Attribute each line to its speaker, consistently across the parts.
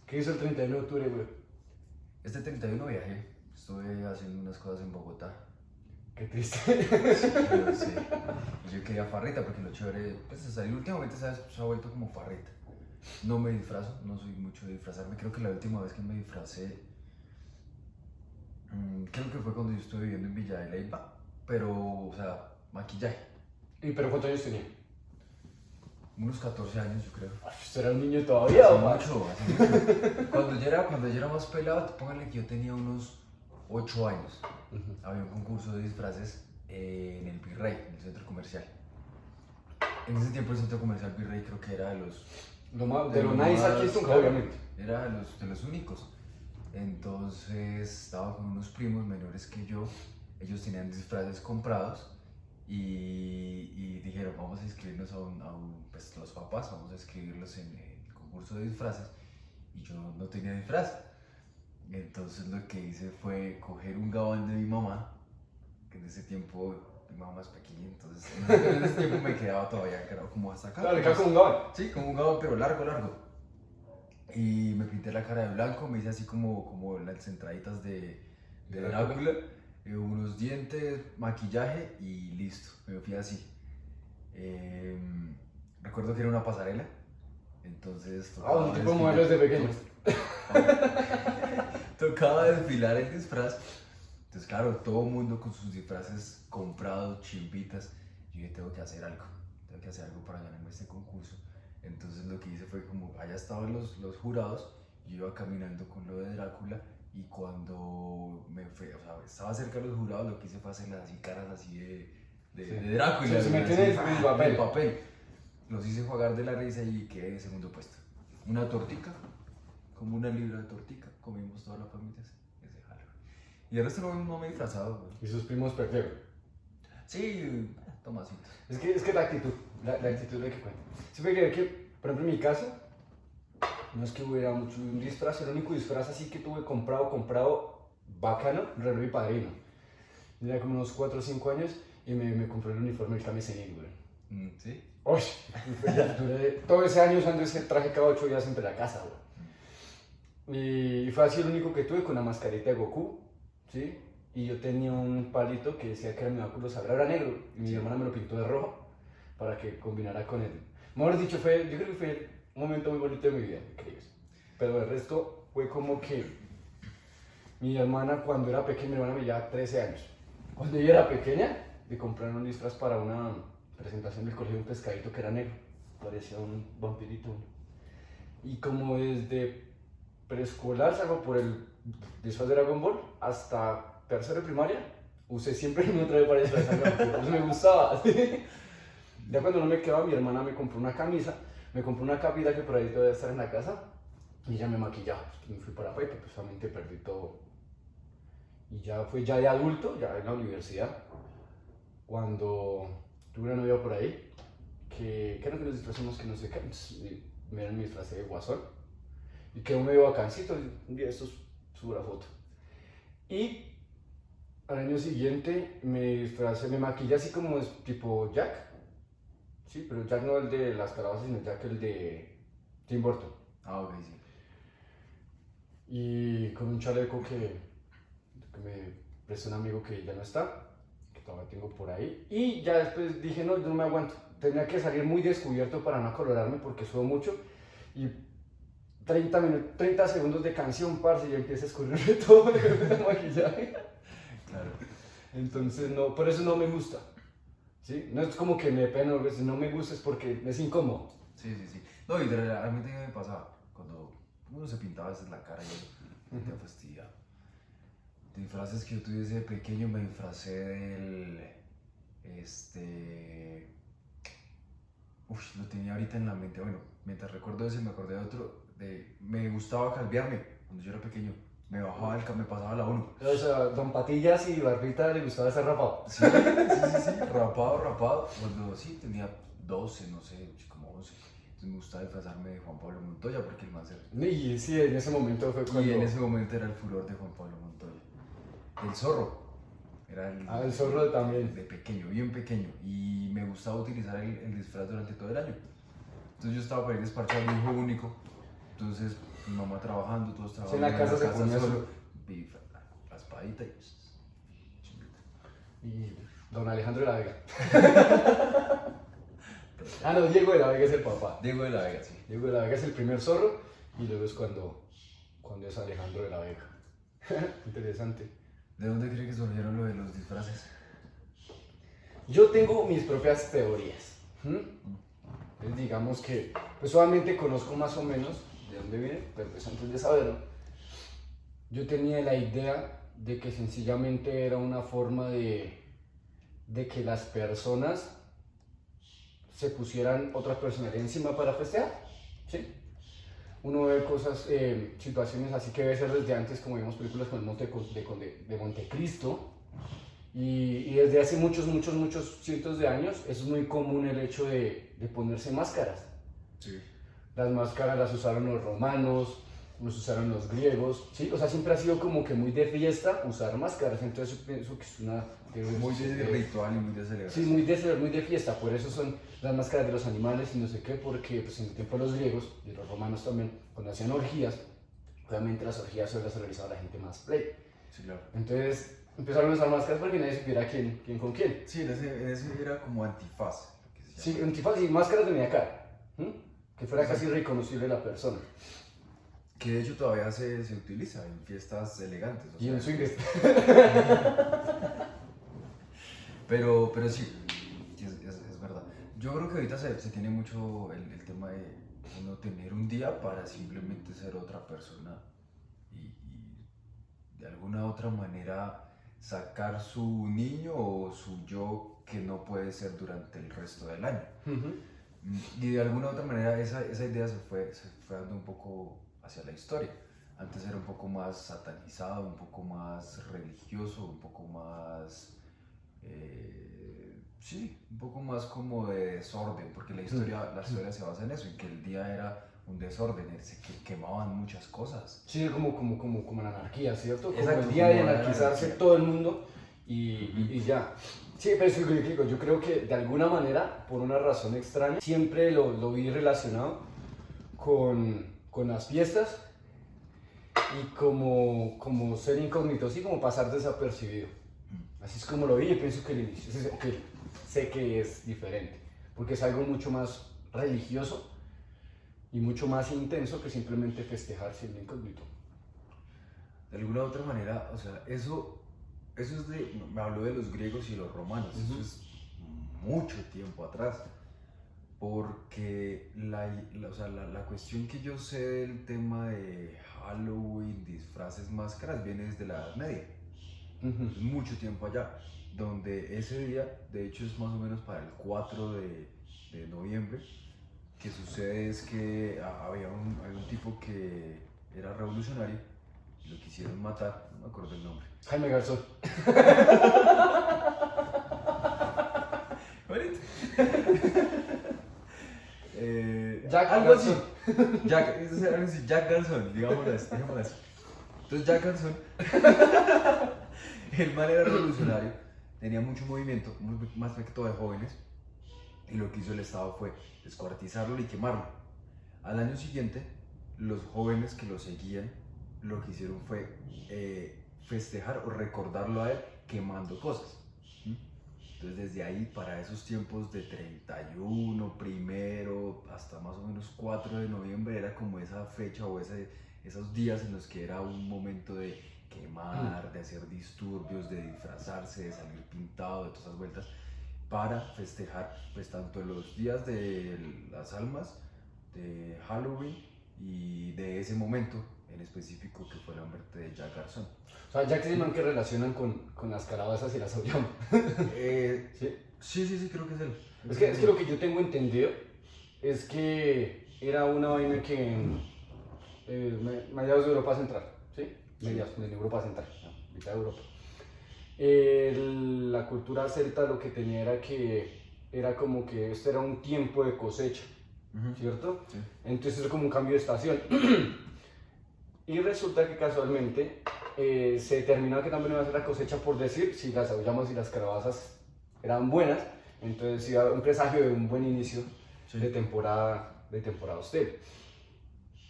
Speaker 1: ¿Qué hizo el 31 de octubre, güey?
Speaker 2: Este 31 viajé, estuve haciendo unas cosas en Bogotá.
Speaker 1: Qué triste.
Speaker 2: Sí, yo sé. Y yo quería farrita porque lo chévere, pues salir últimamente, ¿sabes? Se ha vuelto como farrita. No me disfrazo, no soy mucho de disfrazarme. Creo que la última vez que me disfracé, creo que fue cuando yo estuve viviendo en Villa de Leyva, pero, o sea, maquillaje.
Speaker 1: ¿Y pero cuántos años tenía?
Speaker 2: Unos 14 años, yo creo.
Speaker 1: Ay, usted era un niño todavía,
Speaker 2: Hace
Speaker 1: ¿o más?
Speaker 2: mucho, hace mucho. Cuando yo era más pelado, póngale que yo tenía unos 8 años. Había un concurso de disfraces en el Virrey, en el centro comercial. En ese tiempo el centro comercial Virrey creo que era de los...
Speaker 1: De lo nice aquí es
Speaker 2: claro,
Speaker 1: obviamente.
Speaker 2: era de los únicos. Entonces estaba con unos primos menores que yo, ellos tenían disfraces comprados y dijeron, vamos a inscribirnos pues los papás, vamos a inscribirlos en el concurso de disfraces, y yo no tenía disfraz. Entonces lo que hice fue coger un gabán de mi mamá, que en ese tiempo mi mamá es pequeña, entonces en ese tiempo me quedaba todavía como hasta acá.
Speaker 1: Claro, le queda como un gabán.
Speaker 2: Sí, como un gabán, pero largo, largo. Y me pinté la cara de blanco, me hice así como las entraditas de Drácula, unos dientes, maquillaje y listo, me fui así. Recuerdo que era una pasarela, entonces
Speaker 1: Un tipo de modelos de pequeños.
Speaker 2: tocaba desfilar el disfraz. Entonces, claro, todo el mundo con sus disfraces comprados, chimbitas. Yo dije, tengo que hacer algo para ganarme este concurso. Entonces lo que hice fue como, allá estaban los jurados, yo iba caminando con lo de Drácula, y cuando me fue, o sea, estaba cerca de los jurados, lo que hice fue hacerles así caras así de Drácula.
Speaker 1: Se metió en el papel.
Speaker 2: Los hice jugar de la risa y quedé en segundo puesto. Una tortica, como una libra de tortica, comimos toda la familia ese Halloween. Y el resto no me he disfrazado, güey.
Speaker 1: Y sus primos prefieren.
Speaker 2: Sí, Tomasito.
Speaker 1: Es que la actitud es la que cuenta. Siempre creer que, por ejemplo, en mi casa, no es que hubiera mucho un disfraz, el único disfraz así que tuve comprado, bacano, reloj y padrino. Tenía como unos 4 o 5 años y me compré el uniforme del camisenil, güey.
Speaker 2: ¿Sí?
Speaker 1: Uy, duré todo ese año usando ese traje cada 8 días entre la casa, güey. Y fue así el único que tuve, con la mascarita de Goku, ¿sí? Y yo tenía un palito que decía que era mi báculo sagrado, era negro, y mi hermana me lo pintó de rojo para que combinara con él. Mejor dicho, yo creo que fue un momento muy bonito de mi vida, creo. Pero el resto fue como que mi hermana, cuando era pequeña, mi hermana me llevaba 13 años. Cuando ella era pequeña, le compraron un disfraz para una presentación del colegio, un pescadito que era negro, parecía un vampirito. Y como desde preescolar salgo por el disfraz de Dragon Ball hasta tercero de primaria, usé siempre el mismo traje para disfrazarme, porque me gustaba. Ya cuando no me quedaba, mi hermana me compró una camisa, me compró una capita que por ahí todavía estar en la casa, y ella me maquillaba. Me fui para Paipa, pues solamente perdí todo. Y ya fue ya de adulto, ya en la universidad, cuando tuve una novia por ahí, que era que nos disfrazamos, que no sé qué, me disfrazé de guasón, y quedó medio bacancito, un día de estos subo la foto. Y al año siguiente me disfrazé, me maquillé así como tipo Jack, sí, pero Jack no el de las calabazas, sino Jack el de Tim Burton.
Speaker 2: Ah, ok, sí.
Speaker 1: Y con un chaleco que me prestó un amigo que ya no está, que todavía tengo por ahí. Y ya después dije, no, yo no me aguanto. Tenía que salir muy descubierto para no acolorarme porque sudo mucho. Y 30 segundos de canción, parce, y ya empieza a escurrirme todo el maquillaje.
Speaker 2: Claro.
Speaker 1: Entonces, no, por eso no me gusta. ¿Sí? No es como que me pena, si no me gusta es porque es incómodo.
Speaker 2: Sí, sí, sí. No, y realmente me pasaba cuando uno se pintaba a veces la cara y te fastidiaba. Disfraces que yo tuve desde pequeño, me disfracé lo tenía ahorita en la mente. Bueno, mientras recuerdo ese, me acordé de otro. Me gustaba calviarme cuando yo era pequeño. Me bajaba me pasaba la 1.
Speaker 1: O sea, Don Patillas y Barbita le gustaba ser rapado.
Speaker 2: Sí, sí, sí, sí, rapado. Cuando sí tenía 12, no sé, como 11. Entonces me gustaba disfrazarme de Juan Pablo Montoya porque el más era.
Speaker 1: Y sí, en ese momento fue cuando...
Speaker 2: Y en ese momento era el furor de Juan Pablo Montoya. El zorro. Era
Speaker 1: el zorro también.
Speaker 2: De pequeño, bien pequeño. Y me gustaba utilizar el disfraz durante todo el año. Entonces yo estaba para ir desparchado, hijo único. Entonces mi mamá trabajando, todos
Speaker 1: Sí,
Speaker 2: trabajando.
Speaker 1: en la casa se ponía
Speaker 2: solo.
Speaker 1: solo.
Speaker 2: Y la espadita y...
Speaker 1: Y don Alejandro de la Vega. Ah, no, Diego de la Vega es el papá.
Speaker 2: Diego de la Vega, sí.
Speaker 1: Diego de la Vega es el primer zorro y luego es cuando es Alejandro de la Vega. Interesante.
Speaker 2: ¿De dónde cree que surgieron lo de los disfraces?
Speaker 1: Yo tengo mis propias teorías. Entonces, digamos que, pues solamente conozco más o menos de dónde viene, pero pues antes de saberlo, yo tenía la idea de que sencillamente era una forma de que las personas se pusieran otra personalidad encima para festejar, ¿sí? Uno ve cosas, situaciones así que debe ser desde antes, como vimos películas con el de Montecristo, y desde hace muchos cientos de años es muy común el hecho de ponerse máscaras.
Speaker 2: Sí.
Speaker 1: Las máscaras las usaron los romanos, los usaron los griegos, ¿sí? O sea, siempre ha sido como que muy de fiesta usar máscaras, entonces yo pienso que es una...
Speaker 2: Muy de ritual y muy de celebración.
Speaker 1: Sí, muy de fiesta, por eso son las máscaras de los animales y no sé qué, porque pues, en el tiempo de los griegos y de los romanos también, cuando hacían orgías, obviamente las orgías solo las realizaba la gente más play.
Speaker 2: Sí, claro.
Speaker 1: Entonces empezaron a usar máscaras para que nadie supiera quién con quién.
Speaker 2: Sí, en ese era como antifaz. Lo que se
Speaker 1: Sí,
Speaker 2: llama.
Speaker 1: antifaz y máscaras de media cara, que fuera casi reconocible la persona.
Speaker 2: Que de hecho todavía se utiliza en fiestas elegantes. O
Speaker 1: Y
Speaker 2: sea,
Speaker 1: en swingers.
Speaker 2: Pero sí, es verdad. Yo creo que ahorita se tiene mucho el tema de uno tener un día para simplemente ser otra persona y de alguna otra manera sacar su niño o su yo que no puede ser durante el resto del año. Y de alguna otra manera esa idea se fue dando un poco hacia la historia. Antes era un poco más satanizado, un poco más religioso, un poco más... sí, un poco más como de desorden, porque la historia se basa en eso, en que el día era un desorden, se quemaban muchas cosas.
Speaker 1: Sí, como la anarquía, ¿cierto? Como
Speaker 2: Exacto,
Speaker 1: el día de
Speaker 2: como la
Speaker 1: anarquizarse
Speaker 2: anarquía.
Speaker 1: todo el mundo y ya. Sí, pero es lo que digo, yo creo que de alguna manera, por una razón extraña, siempre lo vi relacionado con las fiestas y como ser incógnito, sí, como pasar desapercibido. Así es como lo vi y pienso que sé que es diferente, porque es algo mucho más religioso y mucho más intenso que simplemente festejar siendo incógnito.
Speaker 2: De alguna otra manera, o sea, eso es me habló de los griegos y los romanos, eso es mucho tiempo atrás, porque o sea, la cuestión que yo sé del tema de Halloween, disfraces, máscaras, viene desde la Edad Media. Es mucho tiempo allá, donde ese día, de hecho es más o menos para el 4 de noviembre, que sucede es que había un tipo que era revolucionario y lo quisieron matar, no me acuerdo el nombre.
Speaker 1: Jaime Garzón. Jack
Speaker 2: algo así.
Speaker 1: Garzón.
Speaker 2: Jack Garzón, digámoslo así. Entonces Jack Garzón, el man era revolucionario, tenía mucho movimiento, más que todo de jóvenes, y lo que hizo el Estado fue descuartizarlo y quemarlo. Al año siguiente, los jóvenes que lo seguían, lo que hicieron fue festejar o recordarlo a él quemando cosas. Entonces desde ahí, para esos tiempos de 31, primero, hasta más o menos 4 de noviembre, era como esa fecha o esos días en los que era un momento de quemar, de hacer disturbios, de disfrazarse, de salir pintado, de todas esas vueltas, para festejar pues tanto los días de las almas, de Halloween y de ese momento en específico que fue la muerte de Jack Garzón.
Speaker 1: O sea, Jack es el man que relacionan con las calabazas y las auyama. ¿Sí?
Speaker 2: Sí, creo que es él.
Speaker 1: Es que lo que yo tengo entendido es que era una vaina que en mediados de Europa Central, ¿sí? Mediados de Europa Central, no, mitad de Europa. La cultura celta lo que tenía era que era como que este era un tiempo de cosecha, ¿cierto?
Speaker 2: Sí.
Speaker 1: Entonces es como un cambio de estación. Y resulta que casualmente se determinó que también iba a ser la cosecha, por decir, si las auyamas y las calabazas eran buenas, entonces iba un presagio de un buen inicio de temporada hostil.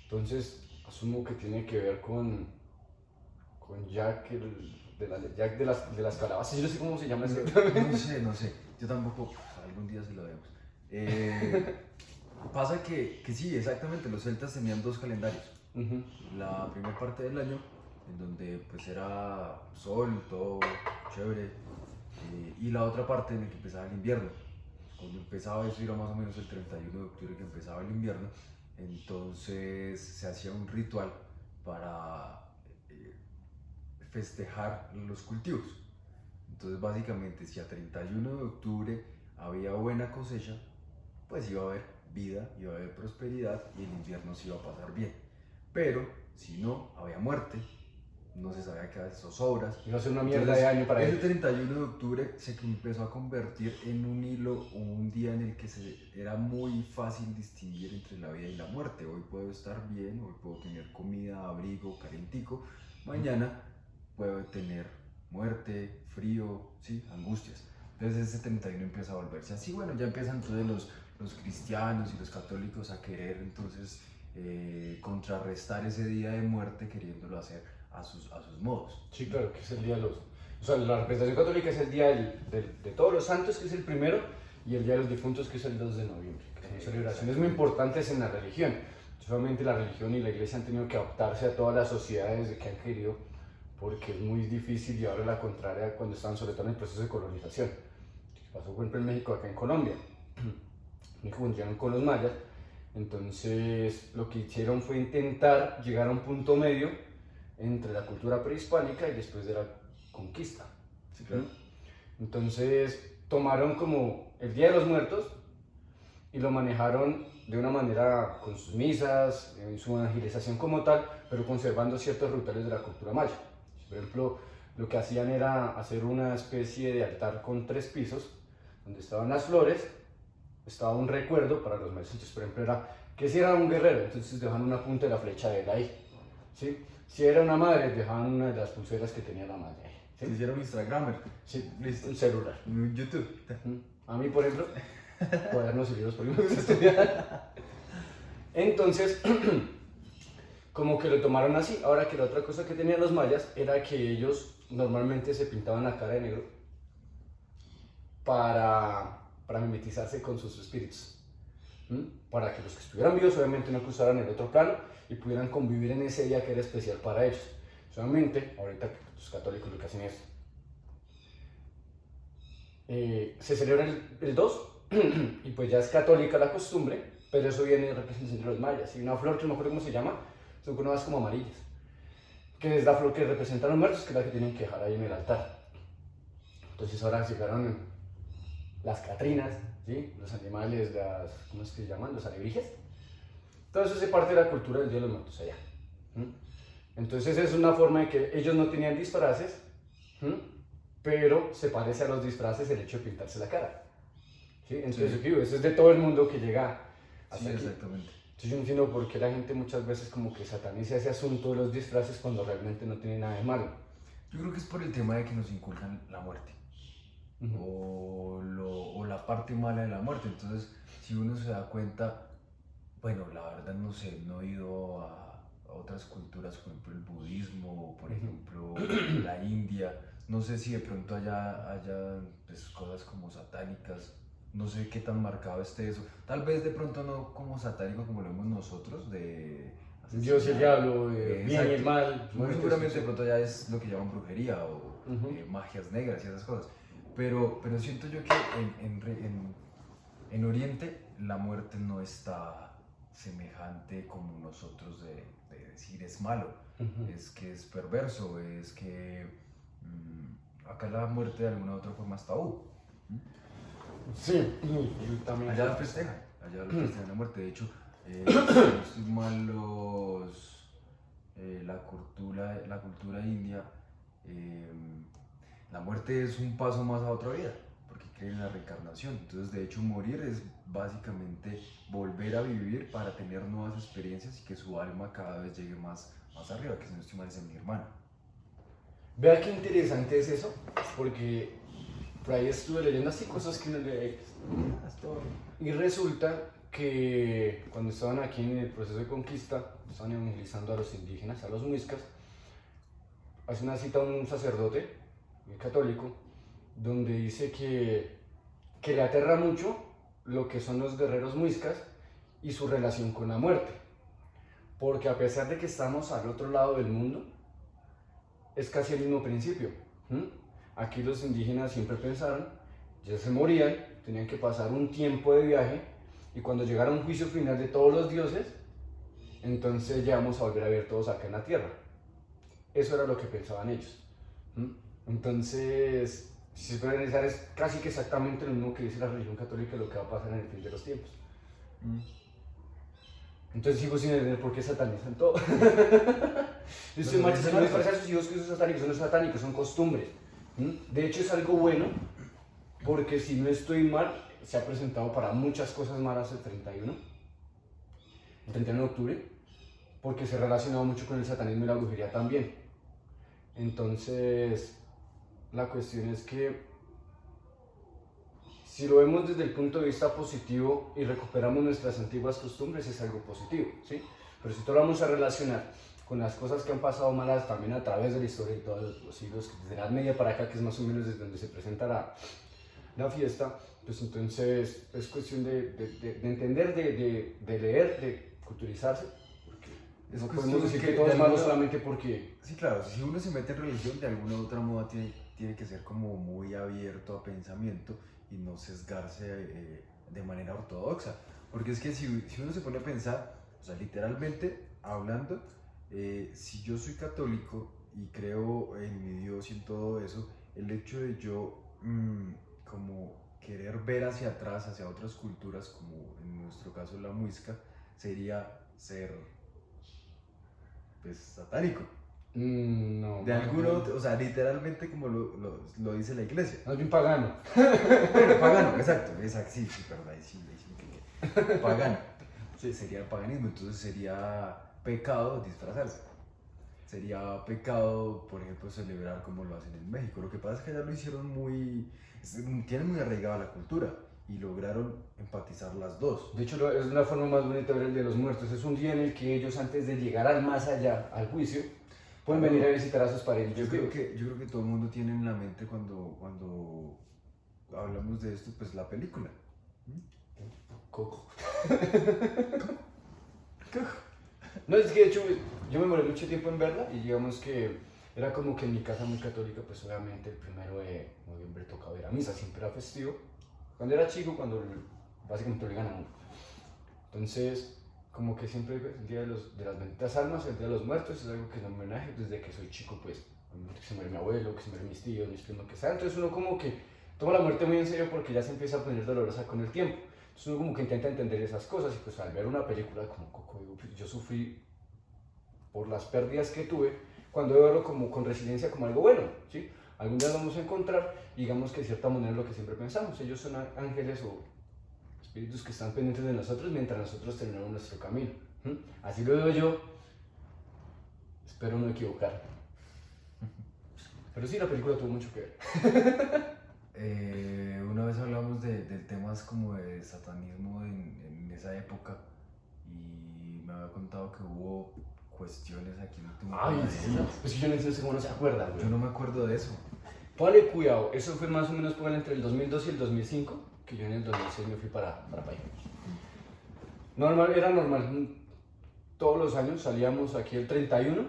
Speaker 1: Entonces, asumo que tiene que ver con Jack, Jack de las calabazas. Yo no sé cómo se llama exactamente.
Speaker 2: No sé, yo tampoco, pues, algún día se lo vemos. Pasa que sí, exactamente, los celtas tenían dos calendarios.
Speaker 1: Ujú.
Speaker 2: La primera parte del año, en donde pues era sol, todo chévere, y la otra parte en la que empezaba el invierno. Cuando empezaba eso era más o menos el 31 de octubre que empezaba el invierno, entonces se hacía un ritual para festejar los cultivos. Entonces básicamente si a 31 de octubre había buena cosecha, pues iba a haber vida, iba a haber prosperidad y el invierno se iba a pasar bien. Pero si no, había muerte, no se sabía qué hacer zozobras.
Speaker 1: Iba a ser una mierda de año para
Speaker 2: ese
Speaker 1: ellos.
Speaker 2: 31 de octubre se empezó a convertir en un hilo o un día en el que era muy fácil distinguir entre la vida y la muerte. Hoy puedo estar bien, hoy puedo tener comida, abrigo, calentico. Mañana puedo tener muerte, frío, ¿sí? Angustias. Entonces ese 31 empieza a volverse así. Bueno, ya empiezan entonces los cristianos y los católicos a querer entonces contrarrestar ese día de muerte queriéndolo hacer a sus modos.
Speaker 1: Sí, claro, que es el día de los... O sea, la representación católica es el día de todos los santos, que es el primero, y el día de los difuntos, que es el 2 de noviembre, que son celebraciones muy importantes en la religión. Solamente la religión y la iglesia han tenido que adaptarse a todas las sociedades que han querido, porque es muy difícil llevarle la contraria cuando estaban sobre todo en el proceso de colonización. Pasó, por ejemplo, en México, acá en Colombia. México llegaron con los mayas, entonces lo que hicieron fue intentar llegar a un punto medio entre la cultura prehispánica y después de la conquista.
Speaker 2: Sí, claro.
Speaker 1: Entonces tomaron como el Día de los Muertos y lo manejaron de una manera con sus misas, en su evangelización como tal, pero conservando ciertos rituales de la cultura maya. Por ejemplo, lo que hacían era hacer una especie de altar con 3 pisos, donde estaban las flores, estaba un recuerdo para los mayas. Entonces, por ejemplo, era que si era un guerrero, entonces dejaban una punta de la flecha de él ahí, ¿sí? Si era una madre, dejaban una de las pulseras que tenía la madre ahí, ¿sí?
Speaker 2: Si hiciera un Instagramer,
Speaker 1: Sí,
Speaker 2: listo.
Speaker 1: un celular.
Speaker 2: Un YouTube.
Speaker 1: A mí, por ejemplo, cuadernos y libros porque me gusta estudiar. Entonces, como que lo tomaron así. Ahora que la otra cosa que tenían los mayas era que ellos normalmente se pintaban la cara de negro para mimetizarse con sus espíritus. Para que los que estuvieran vivos obviamente no cruzaran el otro plano y pudieran convivir en ese día que era especial para ellos. Solamente, ahorita los católicos lo que hacen es, se celebra el 2 y pues ya es católica la costumbre, pero eso viene de representación de los mayas. Y una flor que no me acuerdo cómo se llama, son unas como amarillas, que es la flor que representa a los muertos, que es la que tienen que dejar ahí en el altar. Entonces ahora llegaron las catrinas, ¿sí? Los animales, ¿cómo es que se llaman? Los alebrijes. Todo eso se parte de la cultura del Día de los Muertos allá. Entonces es una forma de que ellos no tenían disfraces, pero se parece a los disfraces el hecho de pintarse la cara. ¿Sí? Entonces, sí. Eso es de todo el mundo que llega hasta
Speaker 2: sí,
Speaker 1: aquí.
Speaker 2: Exactamente.
Speaker 1: Entonces yo no entiendo por qué la gente muchas veces como que sataniza ese asunto de los disfraces cuando realmente no tiene nada de malo.
Speaker 2: Yo creo que es por el tema de que nos inculcan la muerte. O la parte mala de la muerte. Entonces, si uno se da cuenta, bueno, la verdad no sé, no he ido a otras culturas, por ejemplo el budismo, o por ejemplo la India, no sé si de pronto haya pues, cosas como satánicas, no sé qué tan marcado esté eso, tal vez de pronto no como satánico como lo vemos nosotros, de
Speaker 1: Dios y el diablo, bien y el mal.
Speaker 2: Muy seguramente de pronto ya es lo que llaman brujería o magias negras y esas cosas. Pero siento yo que en Oriente la muerte no está semejante como nosotros de decir es malo, es que es perverso, es que acá la muerte de alguna u otra forma es tabú.
Speaker 1: Sí, y también.
Speaker 2: Allá la festejan la muerte. De hecho, no estoy mal la cultura india. La muerte es un paso más a otra vida, porque creen en la reencarnación. Entonces, de hecho, morir es básicamente volver a vivir para tener nuevas experiencias y que su alma cada vez llegue más arriba, que si no estoy mal es el nirvana.
Speaker 1: Vea qué interesante es eso, porque por ahí estuve leyendo así cosas que no leí. Y resulta que cuando estaban aquí en el proceso de conquista, estaban evangelizando a los indígenas, a los muiscas, hace una cita un sacerdote católico, donde dice que le aterra mucho lo que son los guerreros muiscas y su relación con la muerte. Porque a pesar de que estamos al otro lado del mundo, es casi el mismo principio. Aquí los indígenas siempre pensaron, ya se morían, tenían que pasar un tiempo de viaje, y cuando llegara un juicio final de todos los dioses, entonces ya vamos a volver a ver todos acá en la tierra. Eso era lo que pensaban ellos. Entonces, si se puede analizar, es casi que exactamente lo mismo que dice la religión católica, lo que va a pasar en el fin de los tiempos. Entonces sigo sin entender por qué satanizan todo. Dice, no disfrazar a sus hijos que son satánicos, son costumbres. De hecho es algo bueno, porque si no estoy mal, se ha presentado para muchas cosas malas el 31 de octubre, porque se ha relacionado mucho con el satanismo y la brujería también. Entonces, la cuestión es que si lo vemos desde el punto de vista positivo y recuperamos nuestras antiguas costumbres, es algo positivo, ¿sí? Pero si todo lo vamos a relacionar con las cosas que han pasado malas también a través de la historia y todos los siglos, desde la Edad Media para acá, que es más o menos desde donde se presenta la fiesta, pues entonces es cuestión de entender, de leer, de culturizarse, porque
Speaker 2: Es
Speaker 1: no
Speaker 2: cuestión
Speaker 1: podemos decir
Speaker 2: que
Speaker 1: que todo
Speaker 2: de
Speaker 1: es malo
Speaker 2: alguna-
Speaker 1: solamente porque...
Speaker 2: Sí, claro, si uno se mete en religión, de alguna u otra moda tiene que ser como muy abierto a pensamiento y no sesgarse de manera ortodoxa. Porque es que si uno se pone a pensar, o sea, literalmente hablando, si yo soy católico y creo en mi Dios y en todo eso, el hecho de yo como querer ver hacia atrás, hacia otras culturas, como en nuestro caso la muisca, sería ser, pues, satánico.
Speaker 1: No,
Speaker 2: De alguno, o sea, literalmente como lo dice la iglesia.
Speaker 1: más bien pagano.
Speaker 2: Bueno, pagano, exacto, sí, perdón, ahí sí, pagano.
Speaker 1: Sí.
Speaker 2: Sería el paganismo, entonces sería pecado disfrazarse. Sería pecado, por ejemplo, celebrar como lo hacen en México. Lo que pasa es que allá lo hicieron tienen muy arraigada la cultura y lograron empatizar las dos.
Speaker 1: De hecho, es la forma más bonita de ver el de los muertos. Es un día en el que ellos, antes de llegar al más allá, al juicio, pueden venir a visitar a sus parientes.
Speaker 2: Yo creo que todo el mundo tiene en la mente cuando hablamos de esto, pues la película.
Speaker 1: Coco. No, es que de hecho yo me demoré mucho tiempo en verla y digamos que era como que en mi casa muy católica, pues obviamente el 1 de noviembre tocaba ir a misa, siempre era festivo. Cuando era chico, cuando básicamente obligan a uno. Entonces, como que siempre el día de las benditas almas, el día de los muertos, es algo que es un homenaje desde que soy chico, pues. Obviamente que se muere mi abuelo, que se muere mis tíos, mis primos, que sea. Entonces uno como que toma la muerte muy en serio porque ya se empieza a poner dolorosa con el tiempo. Entonces uno como que intenta entender esas cosas y pues al ver una película como Coco, digo, pues, yo sufrí por las pérdidas que tuve cuando veo verlo como con resiliencia como algo bueno, ¿sí? Algún día lo vamos a encontrar y digamos que de cierta manera es lo que siempre pensamos. Ellos son ángeles o espíritus que están pendientes de nosotros mientras nosotros terminamos nuestro camino. Así lo veo yo. Espero no equivocar. Pero sí, la película tuvo mucho que ver.
Speaker 2: Una vez hablamos de temas como de satanismo en esa época y me había contado que hubo cuestiones aquí en el último.
Speaker 1: Ay, sí. Es que yo no sé cómo no se acuerda, güey.
Speaker 2: Yo no me acuerdo de eso.
Speaker 1: Póngale cuidado, eso fue más o menos entre el 2002 y el 2005, que yo en el 2006 me fui para País. Era normal, todos los años salíamos aquí el 31,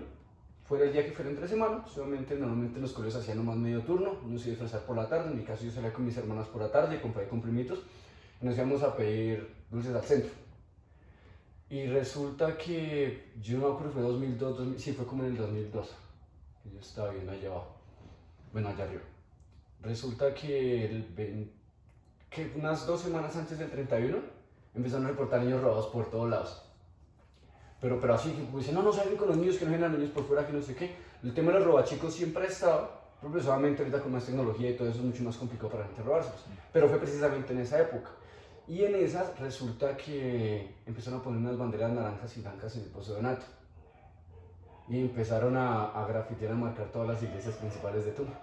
Speaker 1: fuera el día que fuera entre semana, normalmente los colegios hacían nomás medio turno, uno se iba a disfrazar por la tarde, en mi caso yo salía con mis hermanas por la tarde, compré con primitos, y nos íbamos a pedir dulces al centro. Y resulta que, yo no me acuerdo, fue 2002, sí, fue como en el 2002, que yo estaba viendo allá abajo, bueno, allá arriba. Resulta que, que unas 2 semanas antes del 31 empezaron a reportar niños robados por todos lados. Pero así, que dicen, no salgan con los niños, que no generan niños por fuera, que no sé qué. El tema de los robachicos siempre ha estado, pero pues obviamente ahorita con más tecnología y todo eso es mucho más complicado para la gente robárselos. Pero fue precisamente en esa época. Y en esas resulta que empezaron a poner unas banderas naranjas y blancas en el Pozo de Donato. Y empezaron a grafitear, a marcar todas las iglesias principales de Tuna.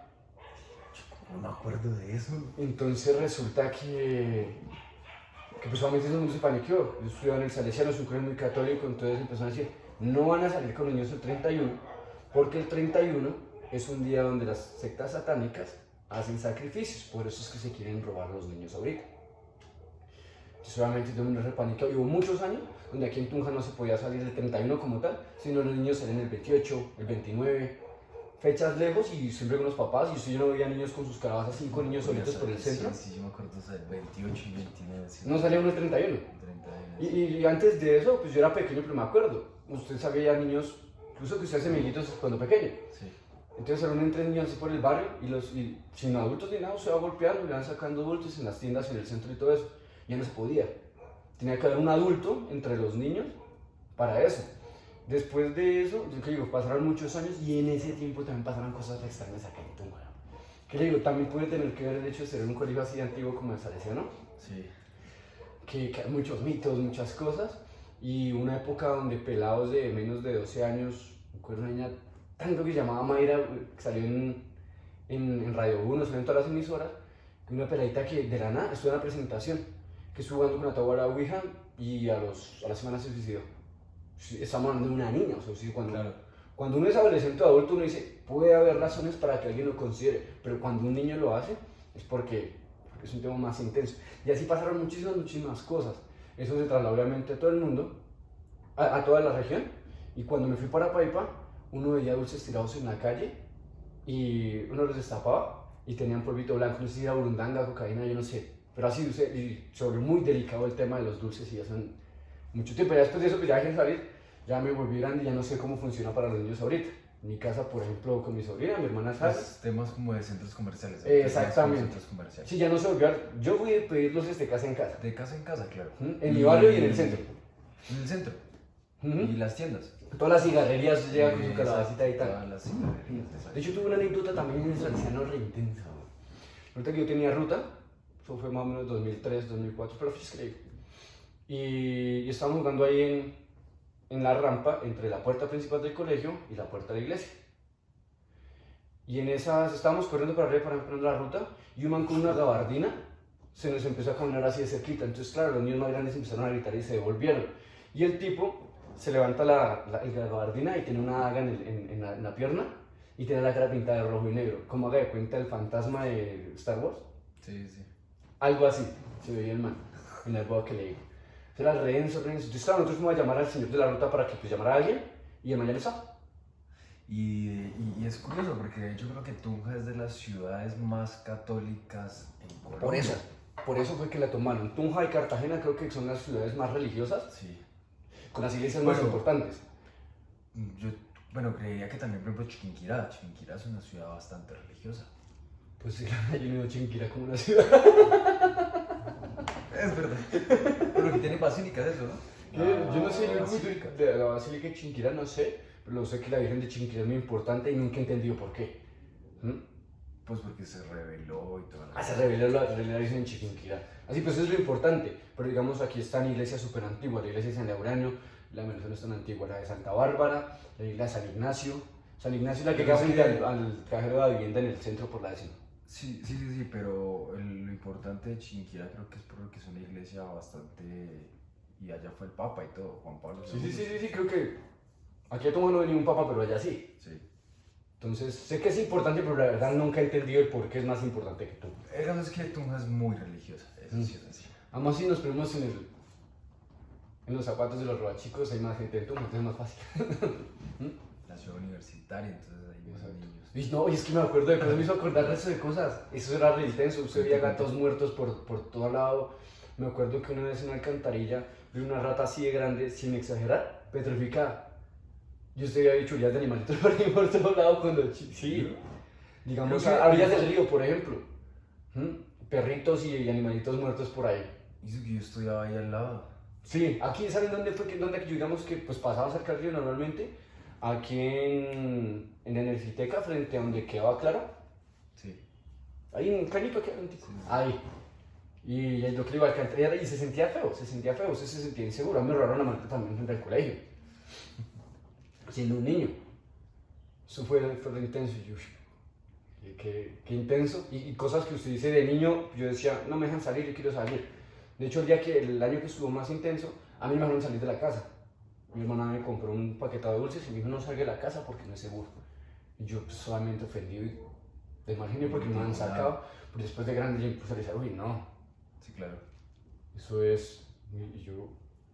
Speaker 2: No me acuerdo de eso.
Speaker 1: Entonces resulta que que pues obviamente todo el mundo se paniqueó. Yo estudiaba en el Salesiano, es un colegio muy católico, entonces empezaron a decir, no van a salir con niños el 31, porque el 31 es un día donde las sectas satánicas hacen sacrificios, por eso es que se quieren robar los niños ahorita. Entonces obviamente todo el mundo se paniqueó. Y hubo muchos años donde aquí en Tunja no se podía salir el 31 como tal, sino los niños salen el 28, el 29, fechas lejos y siempre con los papás. Y yo no veía niños con sus calabazas, 5 niños solitos por el centro.
Speaker 2: Sí, yo me acuerdo, o sea, el 28 y 29. Sí,
Speaker 1: No salía uno el 31.
Speaker 2: 31.
Speaker 1: Y antes de eso, pues yo era pequeño, pero me acuerdo. Usted sabía ya niños, incluso que usted hace amiguitos cuando pequeño.
Speaker 2: Sí.
Speaker 1: Entonces salieron entre niños así por el barrio y sin adultos ni nada, se va golpeando y le van sacando adultos en las tiendas, en el centro y todo eso. Ya no se podía. Tenía que haber un adulto entre los niños para eso. Después de eso, yo que digo, pasaron muchos años y en ese tiempo también pasaron cosas extrañas acá en Tunja. Que le digo, también puede tener que ver el hecho de ser un colegio así antiguo como el Salesiano.
Speaker 2: Sí.
Speaker 1: Que hay muchos mitos, muchas cosas. Y una época donde pelados de menos de 12 años, me acuerdo una niña tanto que se llamaba Mayra, que salió en Radio 1, salió en todas las emisoras, una peladita que de la nada estuvo en la presentación, que estuvo jugando con la tabla Ouija y a la semana se suicidó. Estamos hablando de una niña, o sea, sí,
Speaker 2: Claro.
Speaker 1: cuando uno es adolescente o adulto uno dice, puede haber razones para que alguien lo considere, pero cuando un niño lo hace es porque es un tema más intenso. Y así pasaron muchísimas cosas. Eso se trasladó obviamente a todo el mundo, a toda la región, y cuando me fui para Paipa, uno veía dulces tirados en la calle y uno los destapaba y tenían polvito blanco, no sé si era burundanga, cocaína, yo no sé, pero así, y sobre muy delicado el tema de los dulces y ya son mucho tiempo. Ya después de eso, pues ya dejé de salir, ya me volví grande y ya no sé cómo funciona para los niños ahorita. Mi casa, por ejemplo, con mi sobrina, mi hermana Sara.
Speaker 2: Pues, temas como de centros comerciales.
Speaker 1: Exactamente.
Speaker 2: Centros comerciales.
Speaker 1: Sí, ya no se volvió. Yo fui a pedir luces de casa en casa.
Speaker 2: De casa en casa, claro.
Speaker 1: En mi barrio y en el centro.
Speaker 2: En el centro.
Speaker 1: Ujú.
Speaker 2: Y las tiendas.
Speaker 1: Todas las cigarrerías llegan con su calabacita y tal.
Speaker 2: Todas las cigarrerías, exacto.
Speaker 1: De hecho, tuve una anécdota también en el Salesiano re intensa. Ahorita que yo tenía ruta, eso fue más o menos 2003, 2004, pero fue increíble. Y estábamos jugando ahí en la rampa entre la puerta principal del colegio y la puerta de la iglesia. Y en esas estábamos corriendo para arriba para emprender la ruta y un man con una gabardina se nos empezó a caminar así de cerquita. Entonces, claro, los niños más grandes empezaron a gritar y se devolvieron. Y el tipo se levanta la gabardina y tiene una daga en la pierna y tiene la cara pintada de rojo y negro. Como haga de cuenta el fantasma de Star Wars.
Speaker 2: Sí, sí.
Speaker 1: Algo así se veía el man en el boda que le digo. Era renzo. Entonces, claro, nosotros fuimos a llamar al señor de la ruta para que pues, llamara a alguien y el man ya no estaba.
Speaker 2: Y es curioso porque yo creo que Tunja es de las ciudades más católicas en Colombia.
Speaker 1: Por eso fue que la tomaron. Tunja y Cartagena creo que son las ciudades más religiosas,
Speaker 2: Sí.
Speaker 1: con las iglesias más
Speaker 2: Bueno.
Speaker 1: importantes.
Speaker 2: Yo, bueno, creería que también, por ejemplo, Chiquinquirá. Chiquinquirá es una ciudad bastante religiosa.
Speaker 1: Pues sí, yo no veo Chinquira como una ciudad.
Speaker 2: Es verdad. Pero que tiene basílicas eso, ¿no?
Speaker 1: Yo no sé, yo
Speaker 2: basílica.
Speaker 1: de la Basílica de Chinquira no sé, pero sé que la Virgen de Chinquira es muy importante y nunca he entendido por qué.
Speaker 2: Pues porque se reveló y todo.
Speaker 1: Se reveló la Virgen de Chiquinquirá. Así pues eso es lo importante. Pero digamos aquí están iglesias súper antiguas, la iglesia de San Laureano, la mención es tan antigua, la de Santa Bárbara, la iglesia de San Ignacio. San Ignacio es la que
Speaker 2: Pero
Speaker 1: queda
Speaker 2: es
Speaker 1: frente
Speaker 2: que-
Speaker 1: al cajero de la vivienda en el centro por la décima.
Speaker 2: Sí, pero lo importante de Chiquinquirá creo que es porque es una iglesia bastante... Y allá fue el Papa y todo, Juan Pablo II.
Speaker 1: Sí, creo que aquí a Tomás no hay ningún papa, pero allá sí.
Speaker 2: Sí.
Speaker 1: Entonces, sé que es importante, pero la verdad nunca he entendido el por qué es más importante que tú.
Speaker 2: El caso es que Tunja es muy religiosa, eso sí es así.
Speaker 1: Además, si nos ponemos en los zapatos de los robachicos, hay más gente en Tunja, entonces es más fácil.
Speaker 2: La ciudad universitaria, entonces hay más
Speaker 1: Exacto.
Speaker 2: niños.
Speaker 1: Y no, y es que me acuerdo de cosas, me hizo acordar de eso de cosas. Eso era re intenso, usted veía gatos muertos por todo lado. Me acuerdo que una vez en una alcantarilla vi una rata así de grande, sin exagerar, petrificada. Yo usted había dicho ya de animalitos por ahí por todo lado cuando sí. Digamos,
Speaker 2: Creo que-
Speaker 1: a orillas del río, por ejemplo. Perritos y animalitos muertos por ahí.
Speaker 2: Hizo que yo estudiaba ahí al lado.
Speaker 1: Sí, aquí, ¿saben dónde fue dónde digamos que pues pasaba cerca del río normalmente? Aquí en Energiteca, frente a donde quedaba Claro.
Speaker 2: Sí.
Speaker 1: Ahí en Canito, aquí adentro.
Speaker 2: Sí.
Speaker 1: Ahí. Y lo que le iba a alcantarilla y se sentía feo, usted se sentía inseguro. A mí me robaron la maleta también frente al colegio, siendo un niño. Eso fue re intenso. Y yo, qué intenso. Y cosas que usted dice de niño, yo decía, no me dejan salir, yo quiero salir. De hecho, el año que estuvo más intenso, a mí me dejaron salir de la casa. Mi hermana me compró un paquetado de dulces y me dijo no salga de la casa porque no es seguro. Y yo pues, solamente ofendido y de mal genio porque me han sacado. Pero después de grande yo empecé a decir, uy, no.
Speaker 2: Sí, claro.
Speaker 1: Eso es.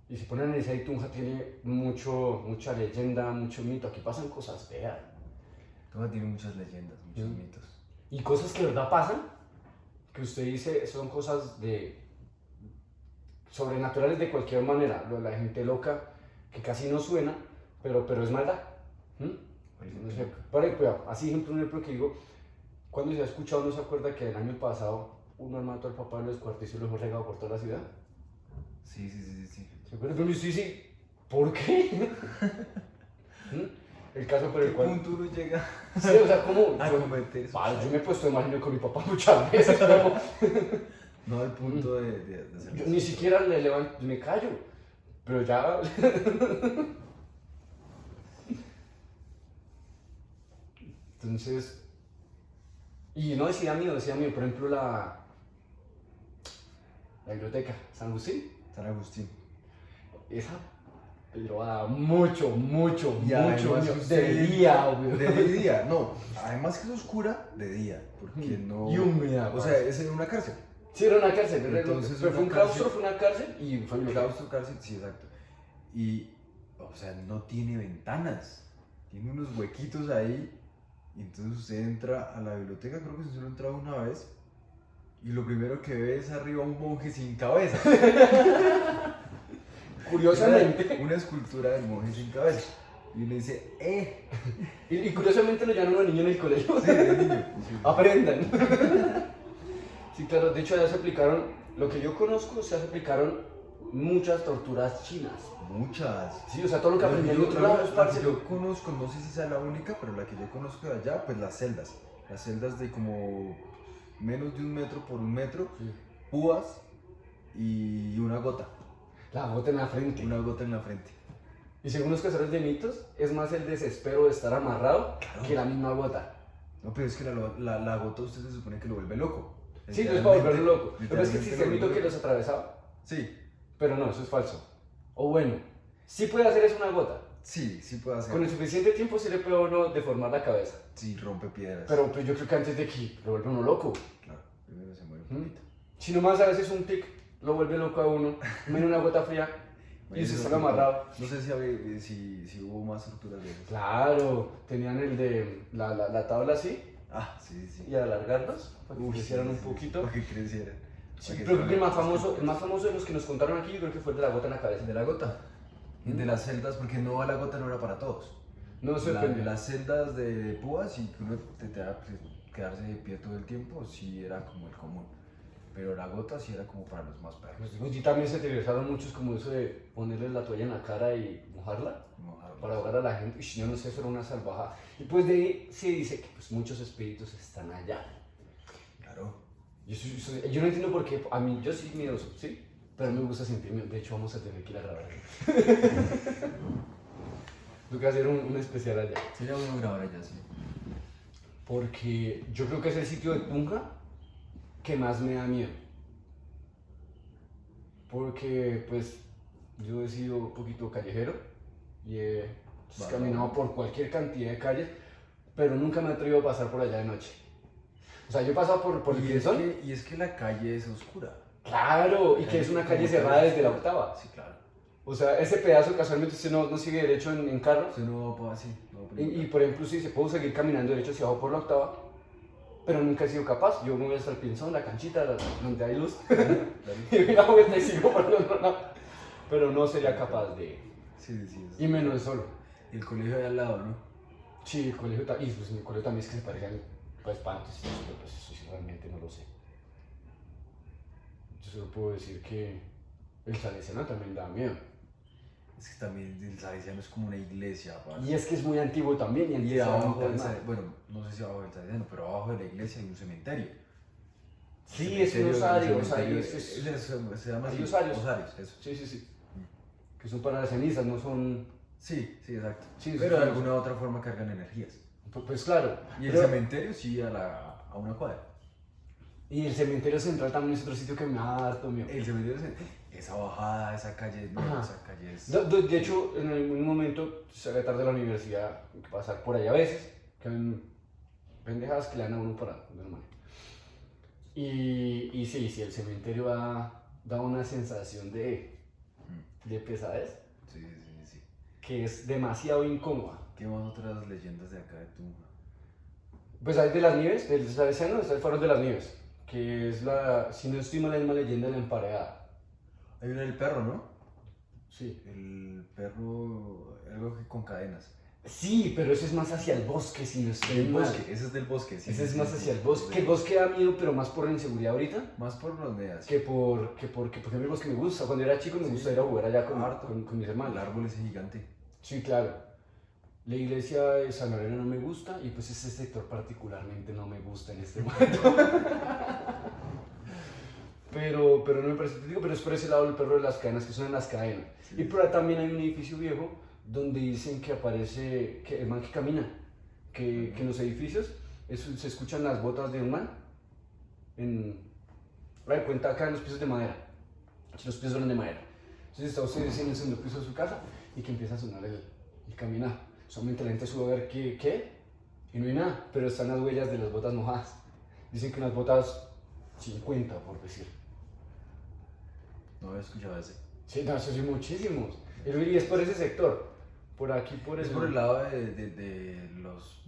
Speaker 1: Y si ponen a analizar, Tunja tiene mucha leyenda, mucho mito. Aquí pasan cosas feas.
Speaker 2: Tunja tiene muchas leyendas, muchos mitos.
Speaker 1: Y cosas que de verdad pasan, que usted dice son cosas sobrenaturales de cualquier manera. Lo de la gente loca, que casi no suena, pero es maldad. No sé, para cuidado. Así ejemplo, un ejemplo que digo, cuando se ha escuchado, no se acuerda que el año pasado un man mató al papá de los descuartizó y lo dejó regado por toda la ciudad.
Speaker 2: Sí.
Speaker 1: ¿Se acuerda? Pero yo sí, ¿por qué? El caso por el cual...
Speaker 2: ¿Qué punto uno llega
Speaker 1: Sí, o sea, ¿cómo?
Speaker 2: a cometer eso?
Speaker 1: Yo me he puesto de mal genio con mi papá muchas veces, pero
Speaker 2: No al punto de hacer
Speaker 1: yo ni siquiera le levanto, me callo. Pero ya... Entonces... Y no decía mío, por ejemplo, la biblioteca San Agustín.
Speaker 2: San Agustín.
Speaker 1: Esa, pero da mucho
Speaker 2: Y además
Speaker 1: miedo.
Speaker 2: usted-
Speaker 1: De día, obvio.
Speaker 2: De día, no. Además que es oscura de día, porque no...
Speaker 1: Y húmeda.
Speaker 2: O sea, es en una cárcel.
Speaker 1: Sí, era una cárcel,
Speaker 2: Entonces,
Speaker 1: pero fue un
Speaker 2: una
Speaker 1: claustro,
Speaker 2: cárcel-
Speaker 1: fue una cárcel y fue mi
Speaker 2: Claustro, cárcel, sí, exacto. Y, o sea, no tiene ventanas. Tiene unos huequitos ahí. Y entonces usted entra a la biblioteca, creo que solo entraba una vez. Y lo primero que ve es arriba un monje sin cabeza.
Speaker 1: Curiosamente,
Speaker 2: Una escultura del monje sin cabeza. Y uno dice,
Speaker 1: y curiosamente lo llaman a los niños en el colegio.
Speaker 2: Sí, de niño. Sí.
Speaker 1: Aprendan. Sí, claro, de hecho ya se aplicaron, lo que yo conozco, se aplicaron muchas torturas chinas.
Speaker 2: Muchas.
Speaker 1: Sí, o sea, todo lo que aprendí en
Speaker 2: Yo-
Speaker 1: otro lado es
Speaker 2: la
Speaker 1: parce.
Speaker 2: que yo conozco, no sé si sea la única, pero la que yo conozco de allá, pues las celdas. Las celdas de como menos de 1 metro por 1 metro,
Speaker 1: Sí.
Speaker 2: púas y una gota.
Speaker 1: La gota en la frente.
Speaker 2: Una gota en la frente.
Speaker 1: Y según los cazadores de mitos, es más el desespero de estar amarrado
Speaker 2: Claro.
Speaker 1: que la misma gota.
Speaker 2: No, pero es que la gota usted se supone que lo vuelve loco.
Speaker 1: Sí, no es para volverlo loco. Lo que pasa es que
Speaker 2: Literalmente
Speaker 1: existe el
Speaker 2: lo
Speaker 1: mito
Speaker 2: vuelve
Speaker 1: que los
Speaker 2: loco.
Speaker 1: atravesaba,
Speaker 2: Sí,
Speaker 1: pero no, eso es falso. O bueno, sí puede hacer eso una gota.
Speaker 2: sí puede hacer.
Speaker 1: Con el suficiente tiempo sí le puede a uno deformar la cabeza.
Speaker 2: Sí, rompe piedras.
Speaker 1: Pero pues, yo creo que antes de que lo vuelve uno loco.
Speaker 2: Claro, primero se muere un
Speaker 1: ¿Mm?
Speaker 2: poquito.
Speaker 1: Si nomás a veces un tic lo vuelve loco a uno, menos una gota fría y se está amarrado.
Speaker 2: No sé si hubo más torturas de esas.
Speaker 1: Claro, tenían el de la tabla así
Speaker 2: Ah, sí.
Speaker 1: y alargarlos para que
Speaker 2: Uf,
Speaker 1: crecieran
Speaker 2: sí,
Speaker 1: un
Speaker 2: sí,
Speaker 1: poquito.
Speaker 2: Para que crecieran.
Speaker 1: Sí,
Speaker 2: Para que
Speaker 1: pero creo que el más
Speaker 2: fueran
Speaker 1: famoso de los que nos contaron aquí, yo creo que fue el de la gota en la cabeza.
Speaker 2: El de la gota. El de las celdas, porque no, la gota no era para todos.
Speaker 1: No se depende.
Speaker 2: Las celdas de púas y que uno te da quedarse de pie todo el tiempo, sí era como el común. Pero la gota sí era como para los más perros.
Speaker 1: Pues, y también se utilizaron muchos como eso de ponerle la toalla en la cara y mojarla para ahogar a la gente. Uy, yo no sé, eso era una salvajada. Y pues de ahí se dice que pues, muchos espíritus están allá.
Speaker 2: Claro.
Speaker 1: Yo no entiendo por qué, a mí yo soy miedoso, ¿sí? Pero me gusta sentir miedo. De hecho, vamos a tener que ir a grabar. Tengo que hacer un especial allá.
Speaker 2: Sería bueno grabar allá, sí.
Speaker 1: Porque yo creo que es el sitio de Tunja que más me da miedo. Porque, pues, yo he sido un poquito callejero y he caminado por cualquier cantidad de calles, pero nunca me he atrevido a pasar por allá de noche. O sea, yo he pasado por el Quinzón.
Speaker 2: Y es que la calle es oscura.
Speaker 1: Claro, y que es una calle cerrada desde la octava.
Speaker 2: Sí, claro.
Speaker 1: O sea, ese pedazo casualmente usted no sigue derecho en carro.
Speaker 2: Usted no va por así. No va por
Speaker 1: Y por ejemplo, sí, se puede seguir caminando derecho hacia abajo por la octava, pero nunca he sido capaz. Yo me voy hasta el Pinzón, la canchita, donde hay luz,
Speaker 2: Claro.
Speaker 1: y doy la vuelta y sigo por el otro lado. Pero no sería capaz de.
Speaker 2: Sí.
Speaker 1: Y menos solo.
Speaker 2: Y el colegio de al lado, ¿no?
Speaker 1: Sí, el colegio, y pues mi colegio también es que se parecen pues, espantos y eso, pero pues eso sí realmente no lo sé. Yo solo puedo decir que el Salesiano también da miedo.
Speaker 2: Es que también el Salesiano es como una iglesia, aparte.
Speaker 1: Y es que es muy antiguo también. Y
Speaker 2: Y
Speaker 1: antes era
Speaker 2: abajo
Speaker 1: muy
Speaker 2: del
Speaker 1: calmado.
Speaker 2: bueno, no sé si abajo del Salesiano, pero abajo de la iglesia hay un cementerio.
Speaker 1: Sí, es un osario,
Speaker 2: Cementerio,
Speaker 1: osario.
Speaker 2: se llama
Speaker 1: Hay
Speaker 2: así,
Speaker 1: osarios.
Speaker 2: osarios, eso.
Speaker 1: Sí. Que son para las cenizas, no son.
Speaker 2: Sí, exacto.
Speaker 1: Sí,
Speaker 2: pero de
Speaker 1: sí,
Speaker 2: alguna otra forma cargan energías.
Speaker 1: Pues claro.
Speaker 2: Y el
Speaker 1: pero-
Speaker 2: cementerio sí a una cuadra.
Speaker 1: Y el cementerio central también es otro sitio que me da harto miedo.
Speaker 2: El cementerio, esa bajada, esa calle, no,
Speaker 1: Ajá.
Speaker 2: esa calle es...
Speaker 1: De hecho, en algún momento salí tarde de la universidad, hay que pasar por ahí a veces, que hay pendejadas que le dan a uno para normal. Y sí, sí, el cementerio da una sensación de pesadez
Speaker 2: Sí, sí, sí.
Speaker 1: que es demasiado incómoda.
Speaker 2: ¿Qué más otras leyendas de acá de Tunja?
Speaker 1: Pues hay de las Nieves, del Salesiano, está el Faro de las Nieves, que es la, si no estoy mal, la misma leyenda de la emparedada.
Speaker 2: Hay una del perro, ¿no?
Speaker 1: Sí.
Speaker 2: El perro, algo que con cadenas.
Speaker 1: Sí, pero ese es más hacia el bosque, si no estoy
Speaker 2: El
Speaker 1: mal.
Speaker 2: bosque, ese es del bosque, sí.
Speaker 1: Ese
Speaker 2: sí,
Speaker 1: es más
Speaker 2: sí,
Speaker 1: hacia
Speaker 2: sí.
Speaker 1: el bosque. Que el bosque da miedo, pero más por la inseguridad ahorita.
Speaker 2: Más por los neas.
Speaker 1: Que porque a mí el bosque me gusta. Cuando era chico me
Speaker 2: Sí.
Speaker 1: gusta ir a jugar allá
Speaker 2: Harto.
Speaker 1: con mis
Speaker 2: El
Speaker 1: hermanos.
Speaker 2: árbol ese gigante.
Speaker 1: Sí, claro. La iglesia de San Lorena no me gusta y pues ese sector particularmente no me gusta en este momento. pero no me parece típico, pero es por ese lado el perro de las cadenas, que son en las cadenas.
Speaker 2: Sí.
Speaker 1: Y por ahí también hay un edificio viejo donde dicen que aparece que el man que camina, que en los edificios se escuchan las botas de un man. A ver, cuenta acá en los pisos de madera. Los pisos son de madera. Entonces está usted en el segundo piso de su casa y que empieza a sonar el caminar. Solamente la gente sube a ver qué, y no hay nada, pero están las huellas de las botas mojadas. Dicen que unas botas 50, por decir.
Speaker 2: No había escuchado ese.
Speaker 1: Sí, no, eso sí, muchísimos. Y es por ese sector. Por aquí, por
Speaker 2: Es
Speaker 1: el...
Speaker 2: por el lado de los